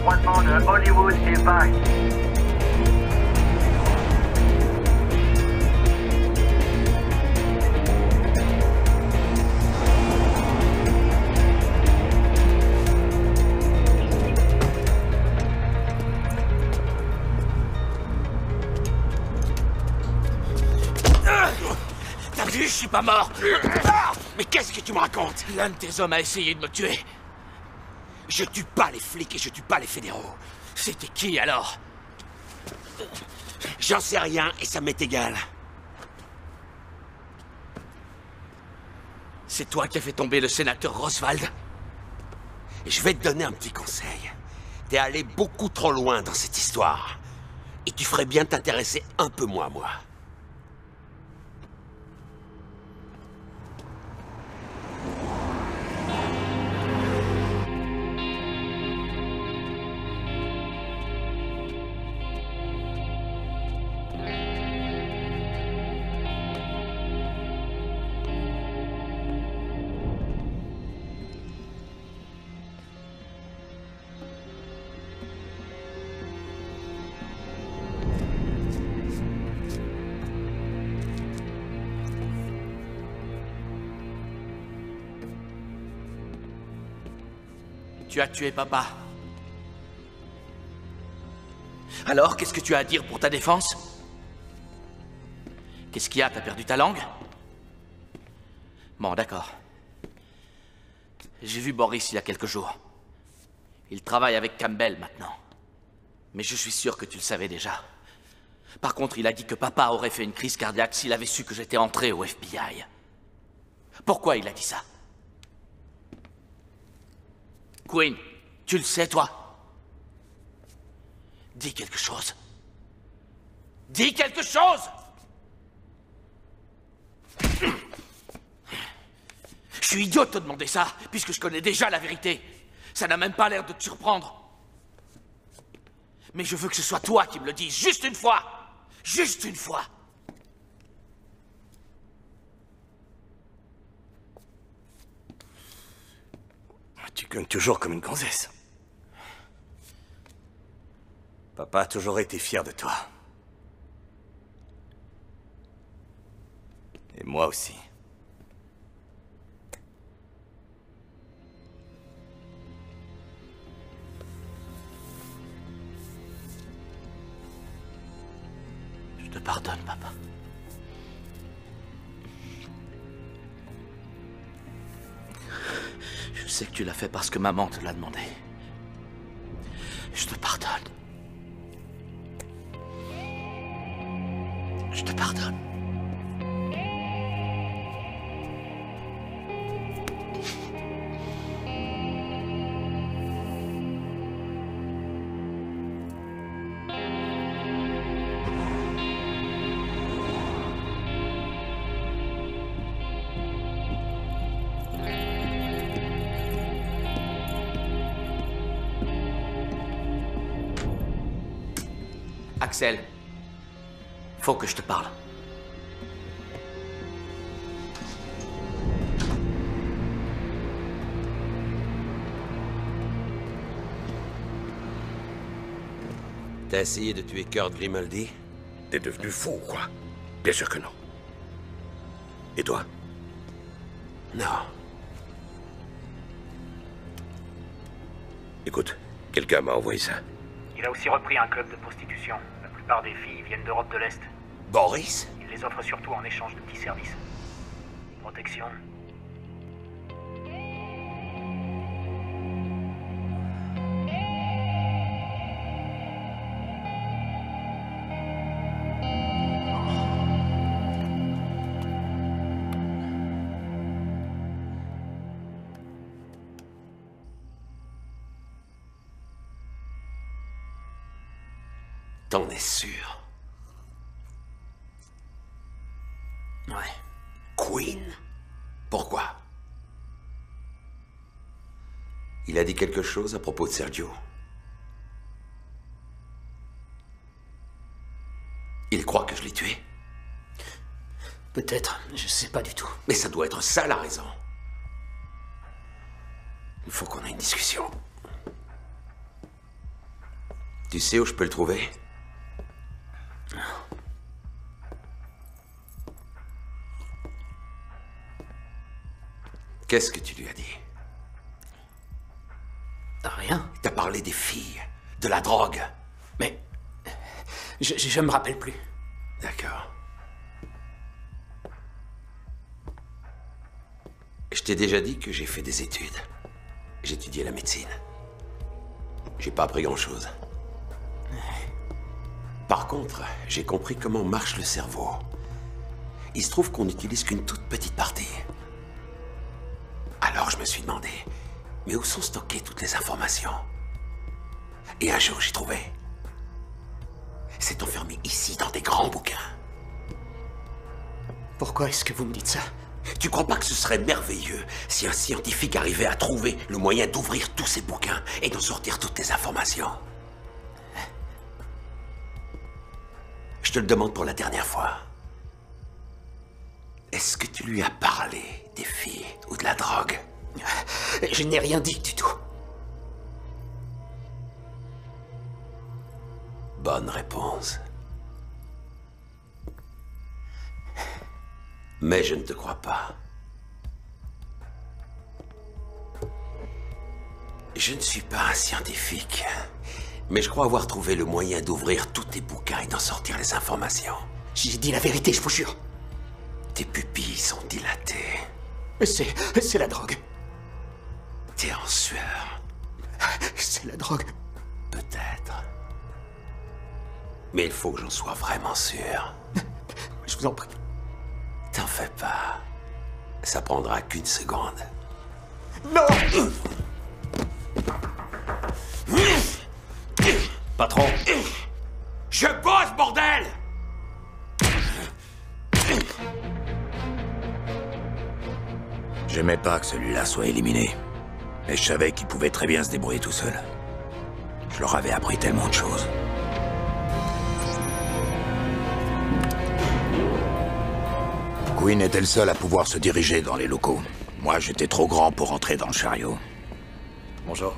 croisement de Hollywood et Vine. T'as vu, je suis pas mort. Mais qu'est-ce que tu me racontes? L'un de tes hommes a essayé de me tuer. Je tue pas les flics et je tue pas les fédéraux. C'était qui alors? J'en sais rien et ça m'est égal. C'est toi qui as fait tomber le sénateur Roswald? Je vais te donner un petit conseil. T'es allé beaucoup trop loin dans cette histoire. Et tu ferais bien t'intéresser un peu moins à moi. Tu as tué papa. Alors, qu'est-ce que tu as à dire pour ta défense? Qu'est-ce qu'il y a? T'as perdu ta langue? Bon, d'accord. J'ai vu Boris il y a quelques jours. Il travaille avec Campbell maintenant. Mais je suis sûr que tu le savais déjà. Par contre, il a dit que papa aurait fait une crise cardiaque s'il avait su que j'étais entré au FBI. Pourquoi il a dit ça? Quinn, tu le sais, toi? Dis quelque chose. Dis quelque chose! Je suis idiot de te demander ça, puisque je connais déjà la vérité. Ça n'a même pas l'air de te surprendre. Mais je veux que ce soit toi qui me le dises, juste une fois! Juste une fois! Tu cognes toujours comme une gonzesse. Papa a toujours été fier de toi. Et moi aussi. Je te pardonne, papa. Je sais que tu l'as fait parce que maman te l'a demandé. Je te pardonne. Je te pardonne. Axel, faut que je te parle. T'as essayé de tuer Kurt Grimaldi? T'es devenu fou ou quoi? Bien sûr que non. Et toi? Non. Écoute, quelqu'un m'a envoyé ça. Il a aussi repris un club de prostitution. La plupart des filles viennent d'Europe de l'Est. Boris? Il les offre surtout en échange de petits services. Protection. T'en es sûr? Ouais. Quinn? Pourquoi? Il a dit quelque chose à propos de Sergio. Il croit que je l'ai tué? Peut-être, je sais pas du tout. Mais ça doit être ça la raison. Il faut qu'on ait une discussion. Tu sais où je peux le trouver? Qu'est-ce que tu lui as dit? Rien. T'as parlé des filles, de la drogue. Mais... Je me rappelle plus. D'accord. Je t'ai déjà dit que j'ai fait des études. J'ai étudié la médecine. J'ai pas appris grand-chose. Par contre, j'ai compris comment marche le cerveau. Il se trouve qu'on n'utilise qu'une toute petite partie. Alors je me suis demandé, mais où sont stockées toutes les informations? Et un jour, j'ai trouvé. C'est enfermé ici, dans des grands bouquins. Pourquoi est-ce que vous me dites ça? Tu crois pas que ce serait merveilleux si un scientifique arrivait à trouver le moyen d'ouvrir tous ces bouquins et d'en sortir toutes les informations? Je te le demande pour la dernière fois. Est-ce que tu lui as parlé des filles ou de la drogue? Je n'ai rien dit du tout. Bonne réponse. Mais je ne te crois pas. Je ne suis pas un scientifique, mais je crois avoir trouvé le moyen d'ouvrir tous tes bouquins et d'en sortir les informations. J'ai dit la vérité, je vous jure. Tes pupilles sont dilatées. C'est la drogue. T'es en sueur. C'est la drogue. Peut-être. Mais il faut que j'en sois vraiment sûr. Je vous en prie. T'en fais pas. Ça prendra qu'une seconde. Non! Patron. Je bosse, bordel! J'aimais pas que celui-là soit éliminé. Mais je savais qu'il pouvait très bien se débrouiller tout seul. Je leur avais appris tellement de choses. Quinn était le seul à pouvoir se diriger dans les locaux. Moi, j'étais trop grand pour entrer dans le chariot. Bonjour.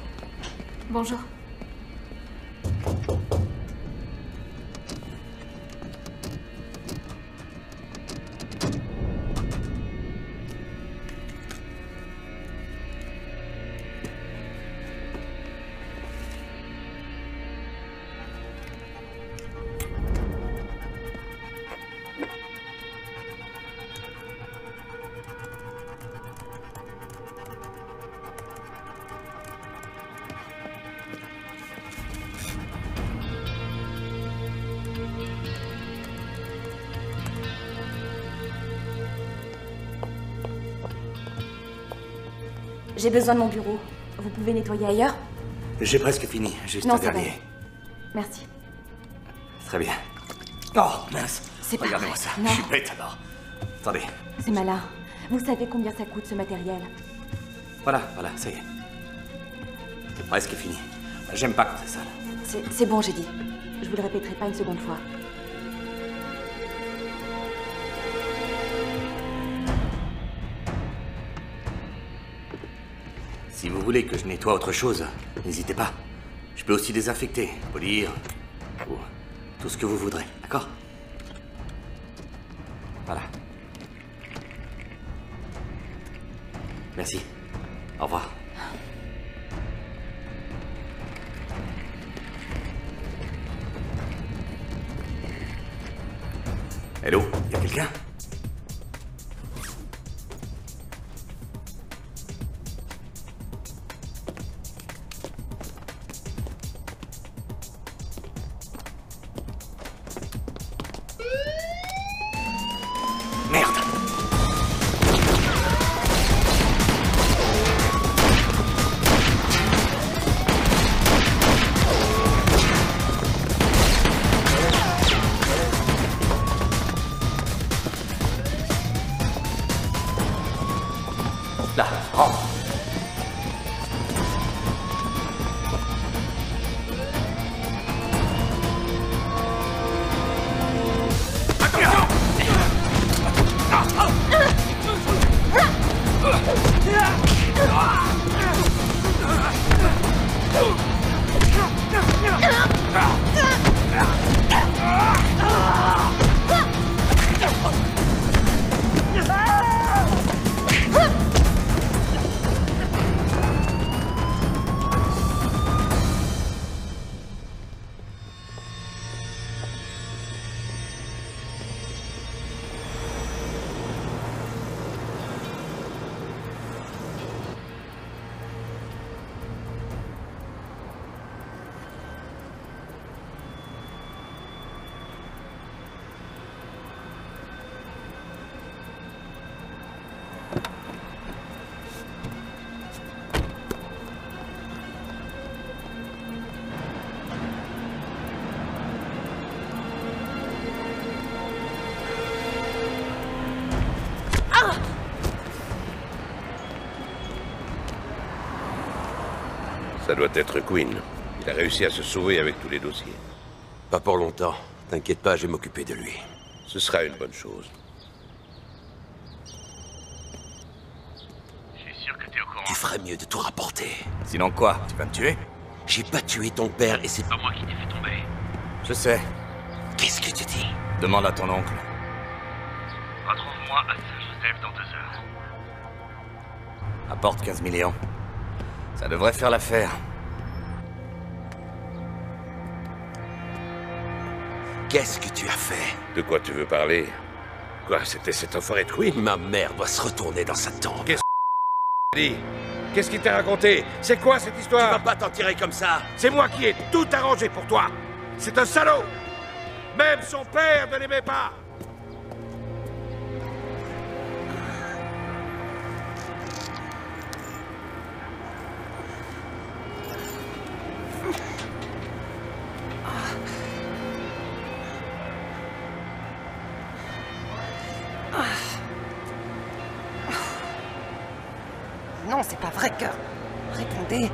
Bonjour. J'ai besoin de mon bureau. Vous pouvez nettoyer ailleurs? J'ai presque fini, juste Non, un c'est dernier. bon. Merci. Très bien. Oh, mince. C'est pas Regardez-moi vrai. ça. Non. Je suis bête alors. Attendez. C'est malin. Vous savez combien ça coûte ce matériel? Voilà, ça y est. C'est presque fini. J'aime pas quand c'est sale. C'est bon, j'ai dit. Je vous le répéterai pas une seconde fois. Si vous voulez que je nettoie autre chose, n'hésitez pas. Je peux aussi désinfecter, polir, ou tout ce que vous voudrez, d'accord? Voilà. Merci. Au revoir. Hello, y a quelqu'un? Merde! Ça doit être Quinn. Il a réussi à se sauver avec tous les dossiers. Pas pour longtemps. T'inquiète pas, je vais m'occuper de lui. Ce sera une bonne chose. Je suis sûr que t'es au courant. Tu ferais mieux de tout rapporter. Sinon quoi? Tu vas me tuer? J'ai pas tué ton père et c'est pas moi qui t'ai fait tomber. Je sais. Qu'est-ce que tu dis? Demande à ton oncle. Retrouve-moi à Saint-Joseph dans 2 heures. Apporte 15 millions. Ça devrait faire l'affaire. Qu'est-ce que tu as fait? De quoi tu veux parler? Quoi, c'était cet enfoiré de Quinn? Ma mère doit se retourner dans sa tombe. Qu'est-ce que dit? Qu'est-ce qu'il t'a raconté? C'est quoi cette histoire? Tu vas pas t'en tirer comme ça. C'est moi qui ai tout arrangé pour toi. C'est un salaud. Même son père ne l'aimait pas. Non, c'est pas vrai que... Répondez...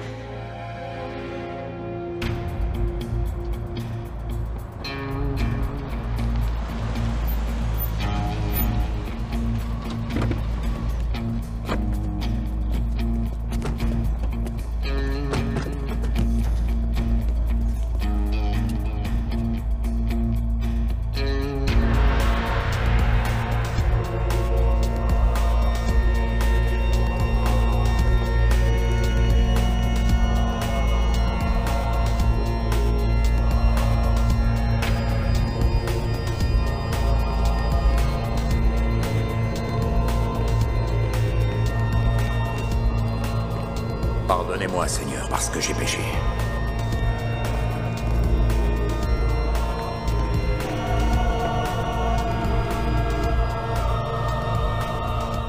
Pardonnez-moi, Seigneur, parce que j'ai péché.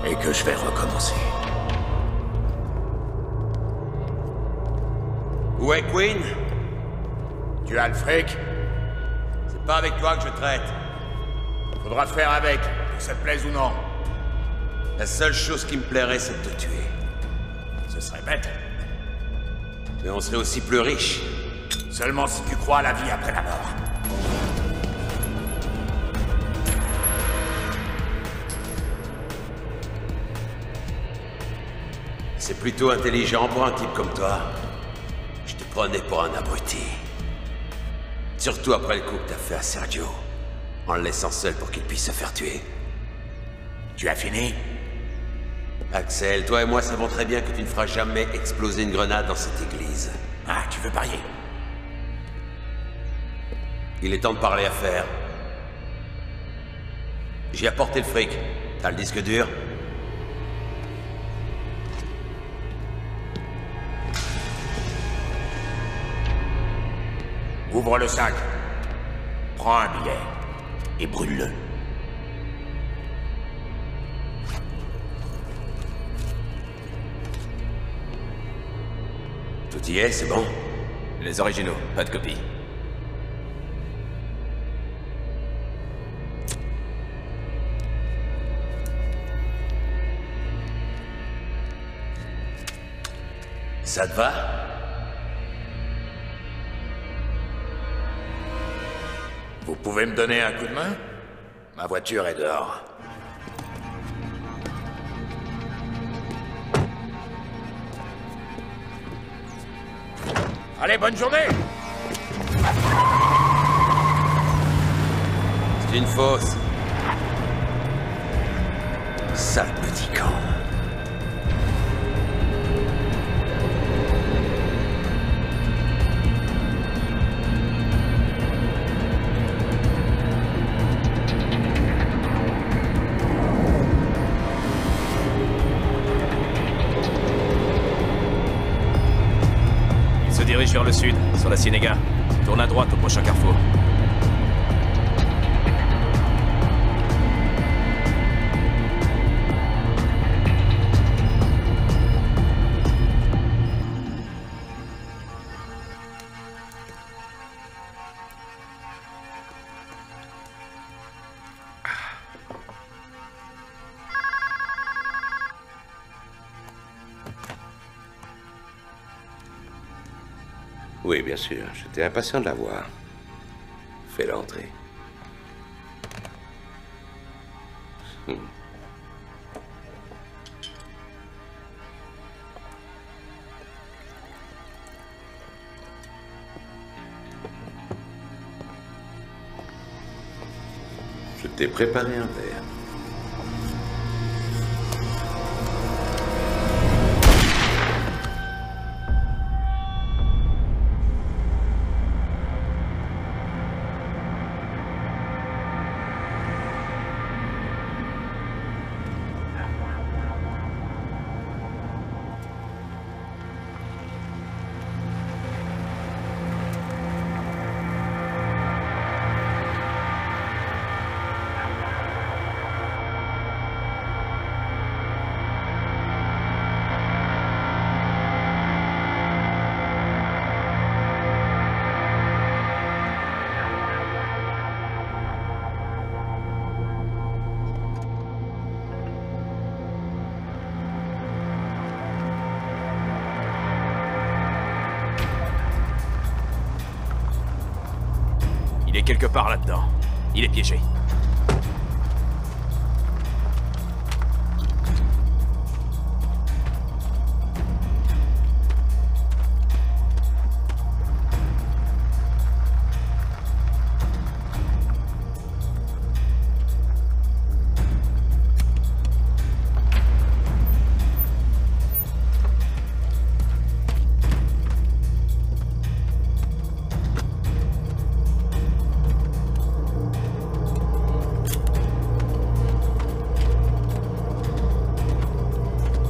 Et que je vais recommencer. Où est Quinn? Tu as le fric? C'est pas avec toi que je traite. Faudra faire avec, que ça te plaise ou non. La seule chose qui me plairait, c'est de te tuer. Ce serait bête. Mais on serait aussi plus riche. Seulement si tu crois à la vie après la mort. C'est plutôt intelligent pour un type comme toi. Je te prenais pour un abruti. Surtout après le coup que t'as fait à Sergio. En le laissant seul pour qu'il puisse se faire tuer. Tu as fini? Axel, toi et moi savons très bien que tu ne feras jamais exploser une grenade dans cette église. Ah, tu veux parier? Il est temps de parler affaires. J'ai apporté le fric. T'as le disque dur? Ouvre le sac. Prends un billet. Et brûle-le. Tout y est, c'est bon? Les originaux, pas de copie. Ça te va? Vous pouvez me donner un coup de main? Ma voiture est dehors. Allez, bonne journée! C'est une fausse. Sale petit camp. Dirige vers le sud, sur la Ciénéga. Tourne à droite au prochain carrefour. Oui, bien sûr. J'étais impatient de la voir. Fais-la entrer. Je t'ai préparé un verre. Il est quelque part là-dedans. Il est piégé.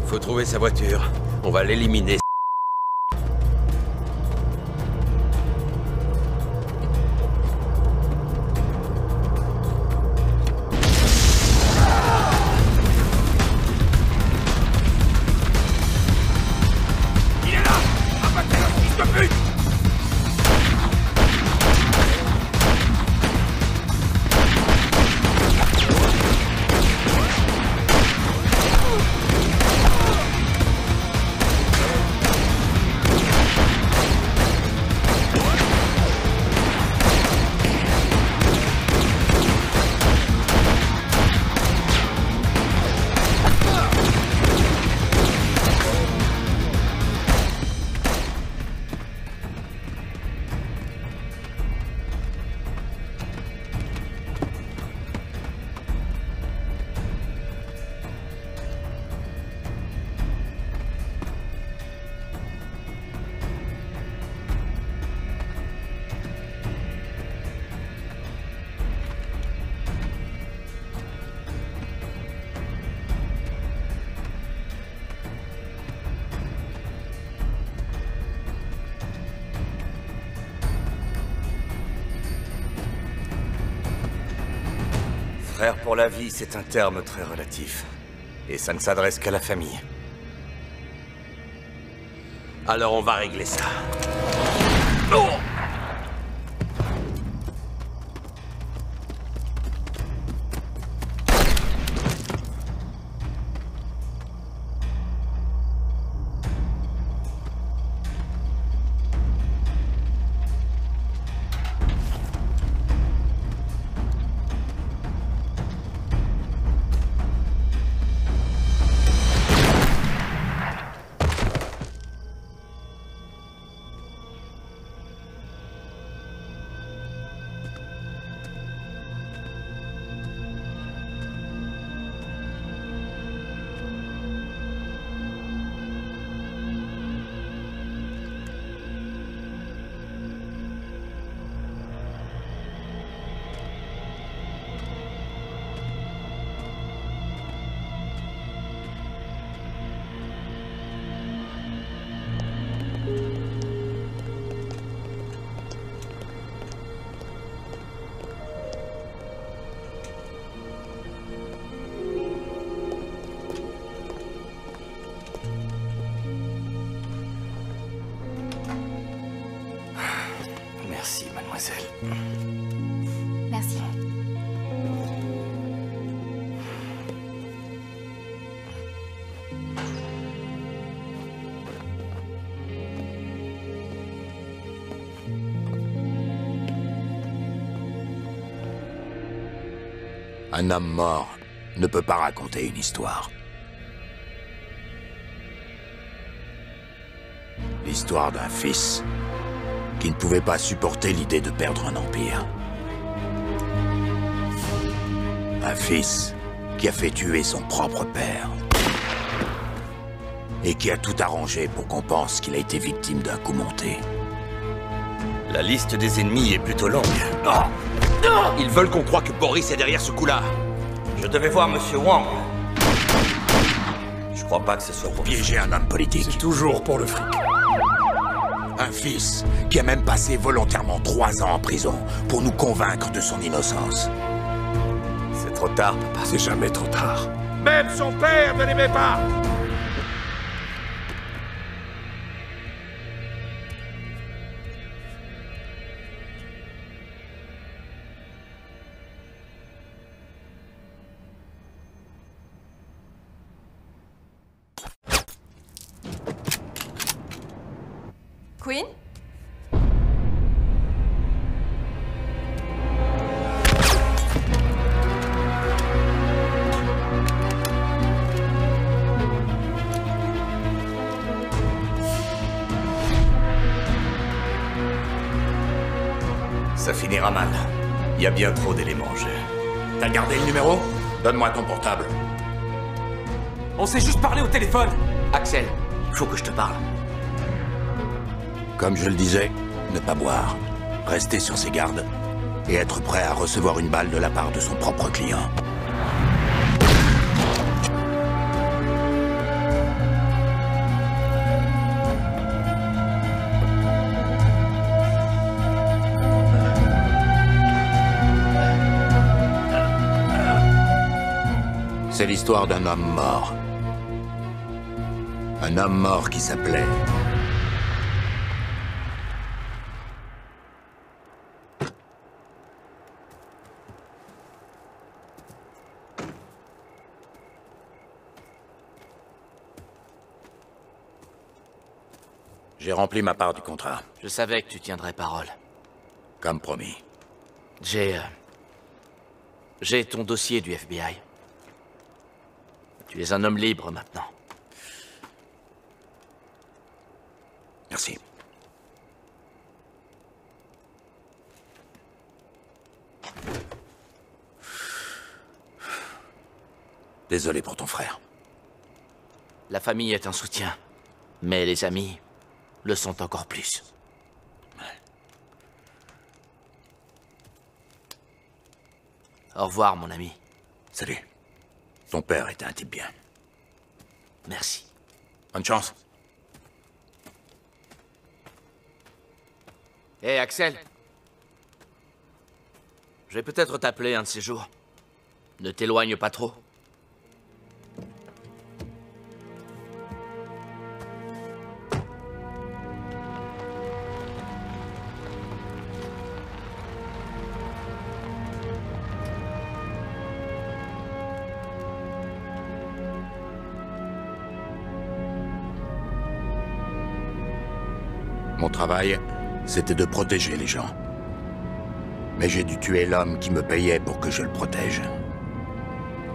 Faut trouver sa voiture. On va l'éliminer. Il est là! Abattez le fils de pute! Frère pour la vie, c'est un terme très relatif. Et ça ne s'adresse qu'à la famille. Alors on va régler ça. Oh! Merci, mademoiselle. Merci. Un homme mort ne peut pas raconter une histoire. L'histoire d'un fils qui ne pouvait pas supporter l'idée de perdre un empire. Un fils qui a fait tuer son propre père. Et qui a tout arrangé pour qu'on pense qu'il a été victime d'un coup monté. La liste des ennemis est plutôt longue. Ils veulent qu'on croie que Boris est derrière ce coup-là. Je devais voir Monsieur Wang. Je crois pas que ce soit pour piéger un homme politique. C'est toujours pour le fric. Un fils qui a même passé volontairement 3 ans en prison pour nous convaincre de son innocence. C'est trop tard, papa. C'est jamais trop tard. Même son père ne l'aimait pas. Queen? Ça finira mal. Il y a bien trop d'éléments en jeu. T'as gardé le numéro? Donne-moi ton portable. On s'est juste parlé au téléphone. Axel, il faut que je te parle. Comme je le disais, ne pas boire, rester sur ses gardes et être prêt à recevoir une balle de la part de son propre client. C'est l'histoire d'un homme mort. Un homme mort qui s'appelait... J'ai rempli ma part du contrat. Je savais que tu tiendrais parole. Comme promis. J'ai ton dossier du FBI. Tu es un homme libre maintenant. Merci. Désolé pour ton frère. La famille est un soutien, mais les amis le sont encore plus. Au revoir, mon ami. Salut. Ton père était un type bien. Merci. Bonne chance. Hé, Axel. Je vais peut-être t'appeler un de ces jours. Ne t'éloigne pas trop. Mon travail, c'était de protéger les gens. Mais j'ai dû tuer l'homme qui me payait pour que je le protège.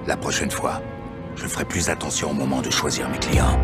La prochaine fois, je ferai plus attention au moment de choisir mes clients.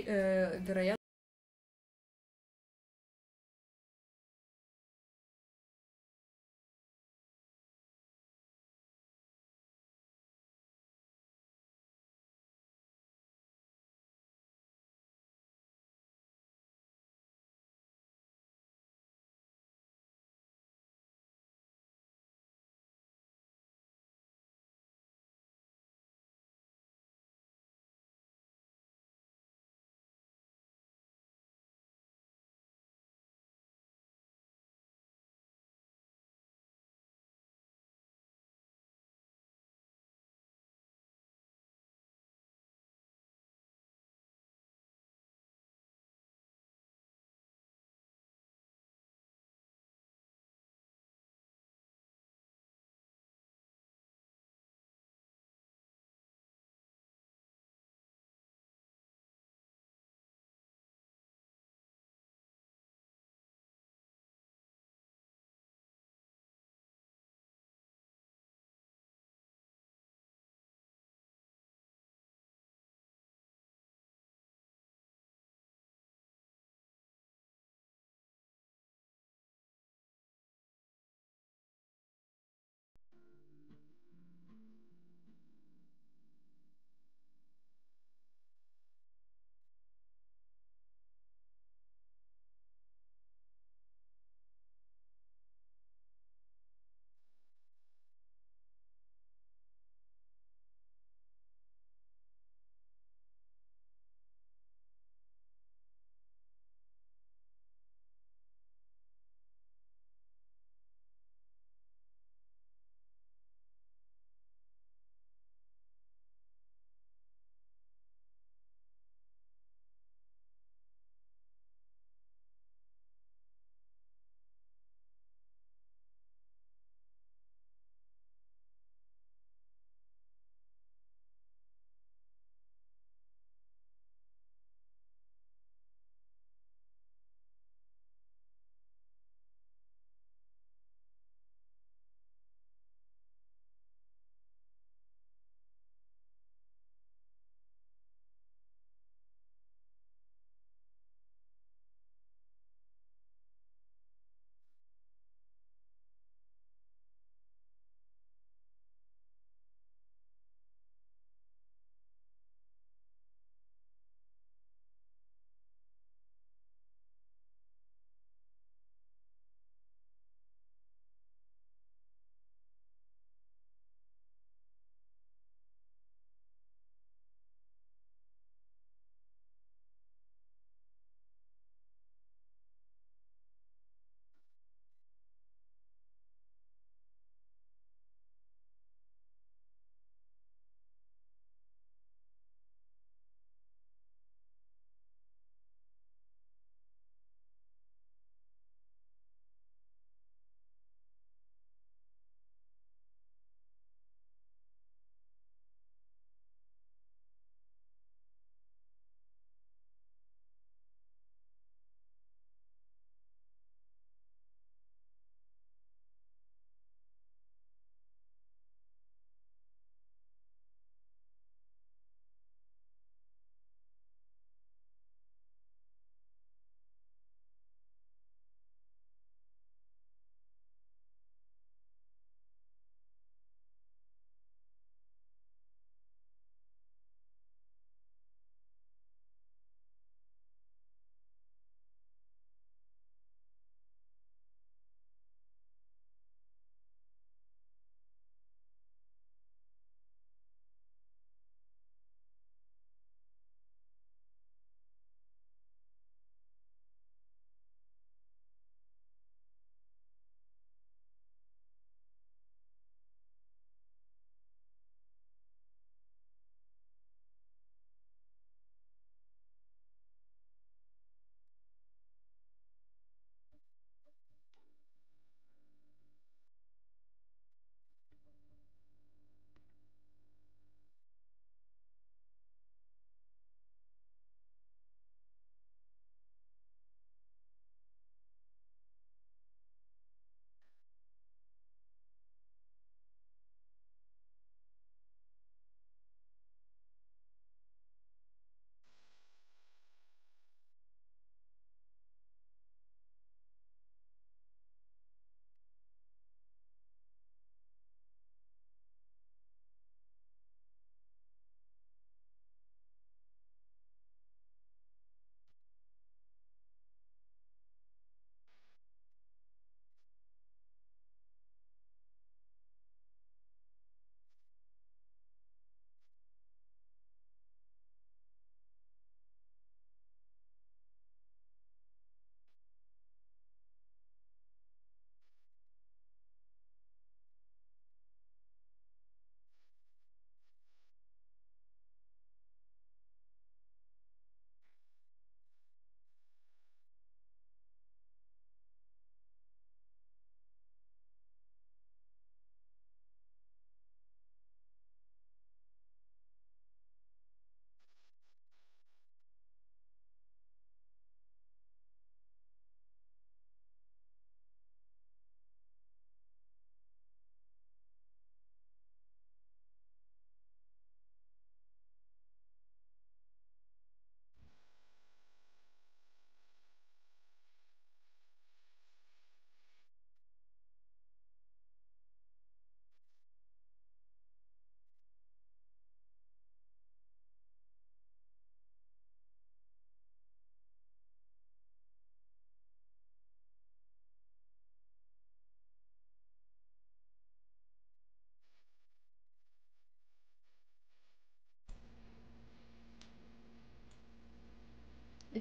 вероятно,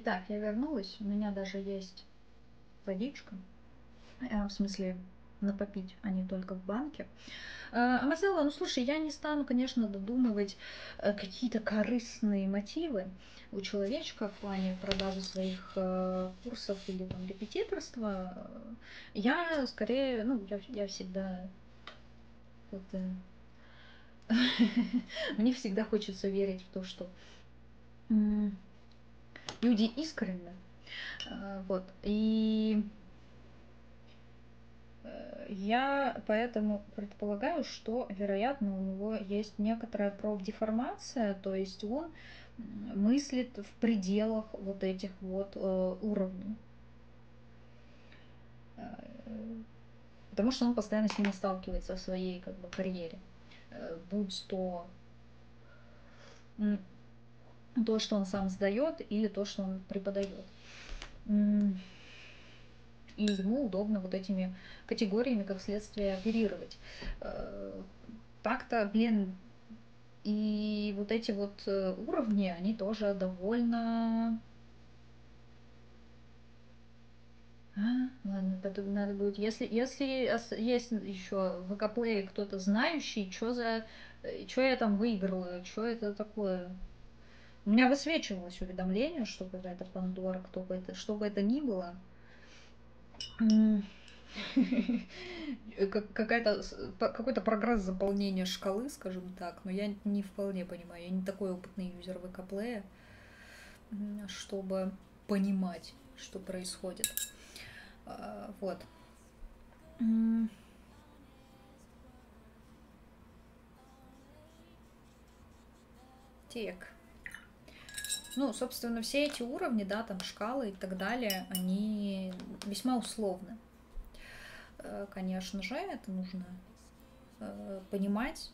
Итак, я вернулась. У меня даже есть водичка. В смысле, на попить, а не только в банке. Марселла, ну слушай, я не стану, конечно, додумывать какие-то корыстные мотивы у человечка в плане продажи своих курсов или там репетиторства. Я скорее, ну, я всегда как-то... Мне всегда хочется верить в то, что люди искренны. Вот. И я поэтому предполагаю, что, вероятно, у него есть некоторая профдеформация, то есть он мыслит в пределах вот этих вот уровней. Потому что он постоянно с ними сталкивается в своей как бы карьере. Будь то то, что он сам сдает, или то, что он преподает. И ему удобно вот этими категориями, как следствие, оперировать. Так-то, блин, и вот эти вот уровни, они тоже довольно... Ладно, надо будет... Если есть еще в ВК-плее кто-то знающий, что я там выиграла, что это такое... У меня высвечивалось уведомление, что какая-то Пандора, что бы это ни было. Какой-то прогресс заполнения шкалы, скажем так, но я не вполне понимаю. Я не такой опытный юзер ВК-плея, чтобы понимать, что происходит. Вот. Так. Ну, собственно, все эти уровни, да, там шкалы и так далее, они весьма условны. Конечно же, это нужно понимать.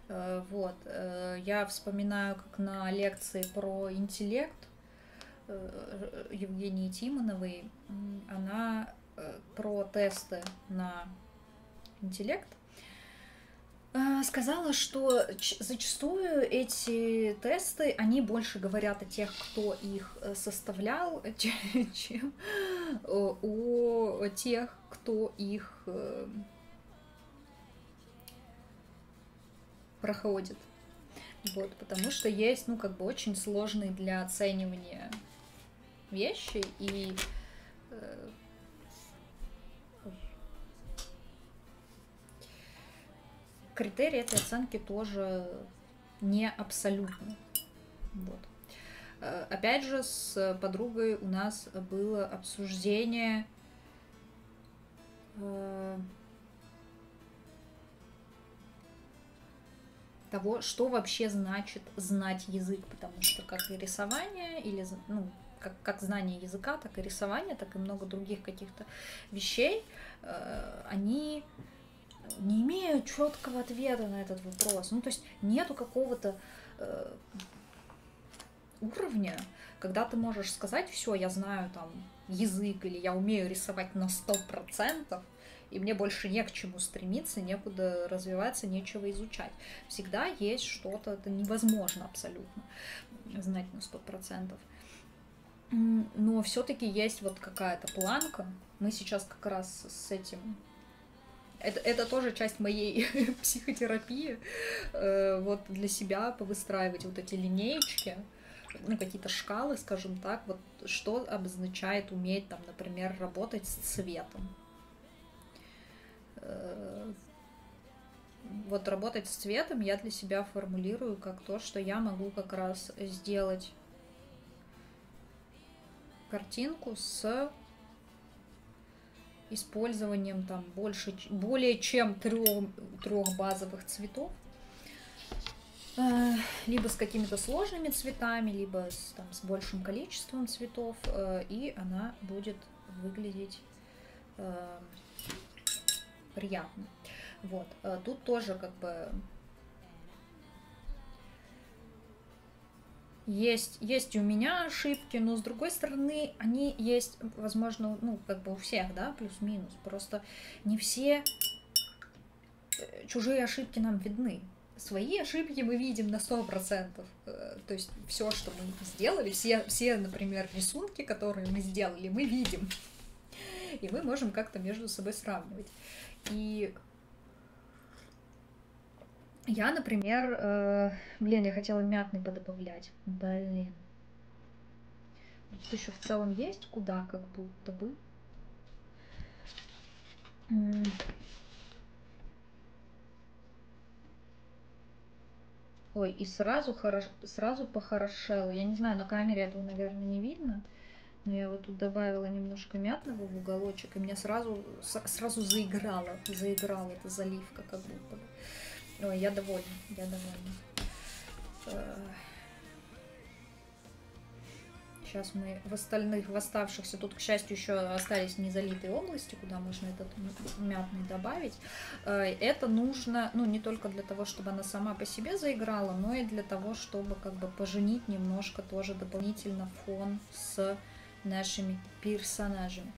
Вот. Я вспоминаю, как на лекции про интеллект Евгении Тимоновой, она про тесты на интеллект сказала, что зачастую эти тесты, они больше говорят о тех, кто их составлял, чем о тех, кто их проходит. Вот, потому что есть, ну, как бы очень сложные для оценивания вещи, и критерии этой оценки тоже не абсолютны. Вот. Опять же, с подругой у нас было обсуждение того, что вообще значит знать язык, потому что как и рисование, или, ну, как знание языка, так и рисование, так и много других каких-то вещей, они не имеют четкого ответа на этот вопрос. Ну, то есть нету какого-то уровня, когда ты можешь сказать: все, я знаю там язык, или я умею рисовать на 100%, и мне больше не к чему стремиться, некуда развиваться, нечего изучать. Всегда есть что-то, это невозможно абсолютно знать на 100%. Но все-таки есть вот какая-то планка. Мы сейчас как раз с этим... Это тоже часть моей психотерапии. Вот для себя повыстраивать вот эти линеечки, ну, какие-то шкалы, скажем так, вот что обозначает уметь, там, например, работать с цветом. Вот работать с цветом я для себя формулирую как то, что я могу как раз сделать картинку с использованием там более чем трех базовых цветов, либо с какими-то сложными цветами, либо с большим количеством цветов, и она будет выглядеть приятно. Вот. Тут тоже как бы есть у меня ошибки, но с другой стороны они есть, возможно, ну, как бы у всех, да, плюс-минус. Просто не все чужие ошибки нам видны. свои ошибки мы видим на 100%. То есть все, что мы сделали, все, например, рисунки, которые мы сделали, мы видим. И мы можем как-то между собой сравнивать. И я, например, блин, я хотела мятный подобавлять. Блин. Тут еще в целом есть куда, как будто бы. Ой, и сразу похорошело. Я не знаю, на камере этого, наверное, не видно. Но я вот тут добавила немножко мятного в уголочек, и мне сразу заиграла эта заливка, как будто бы. Ой, я довольна. Сейчас мы в оставшихся, тут, к счастью, еще остались незалитые области, куда можно этот мятный добавить. Это нужно, ну, не только для того, чтобы она сама по себе заиграла, но и для того, чтобы как бы поженить немножко тоже дополнительно фон с нашими персонажами.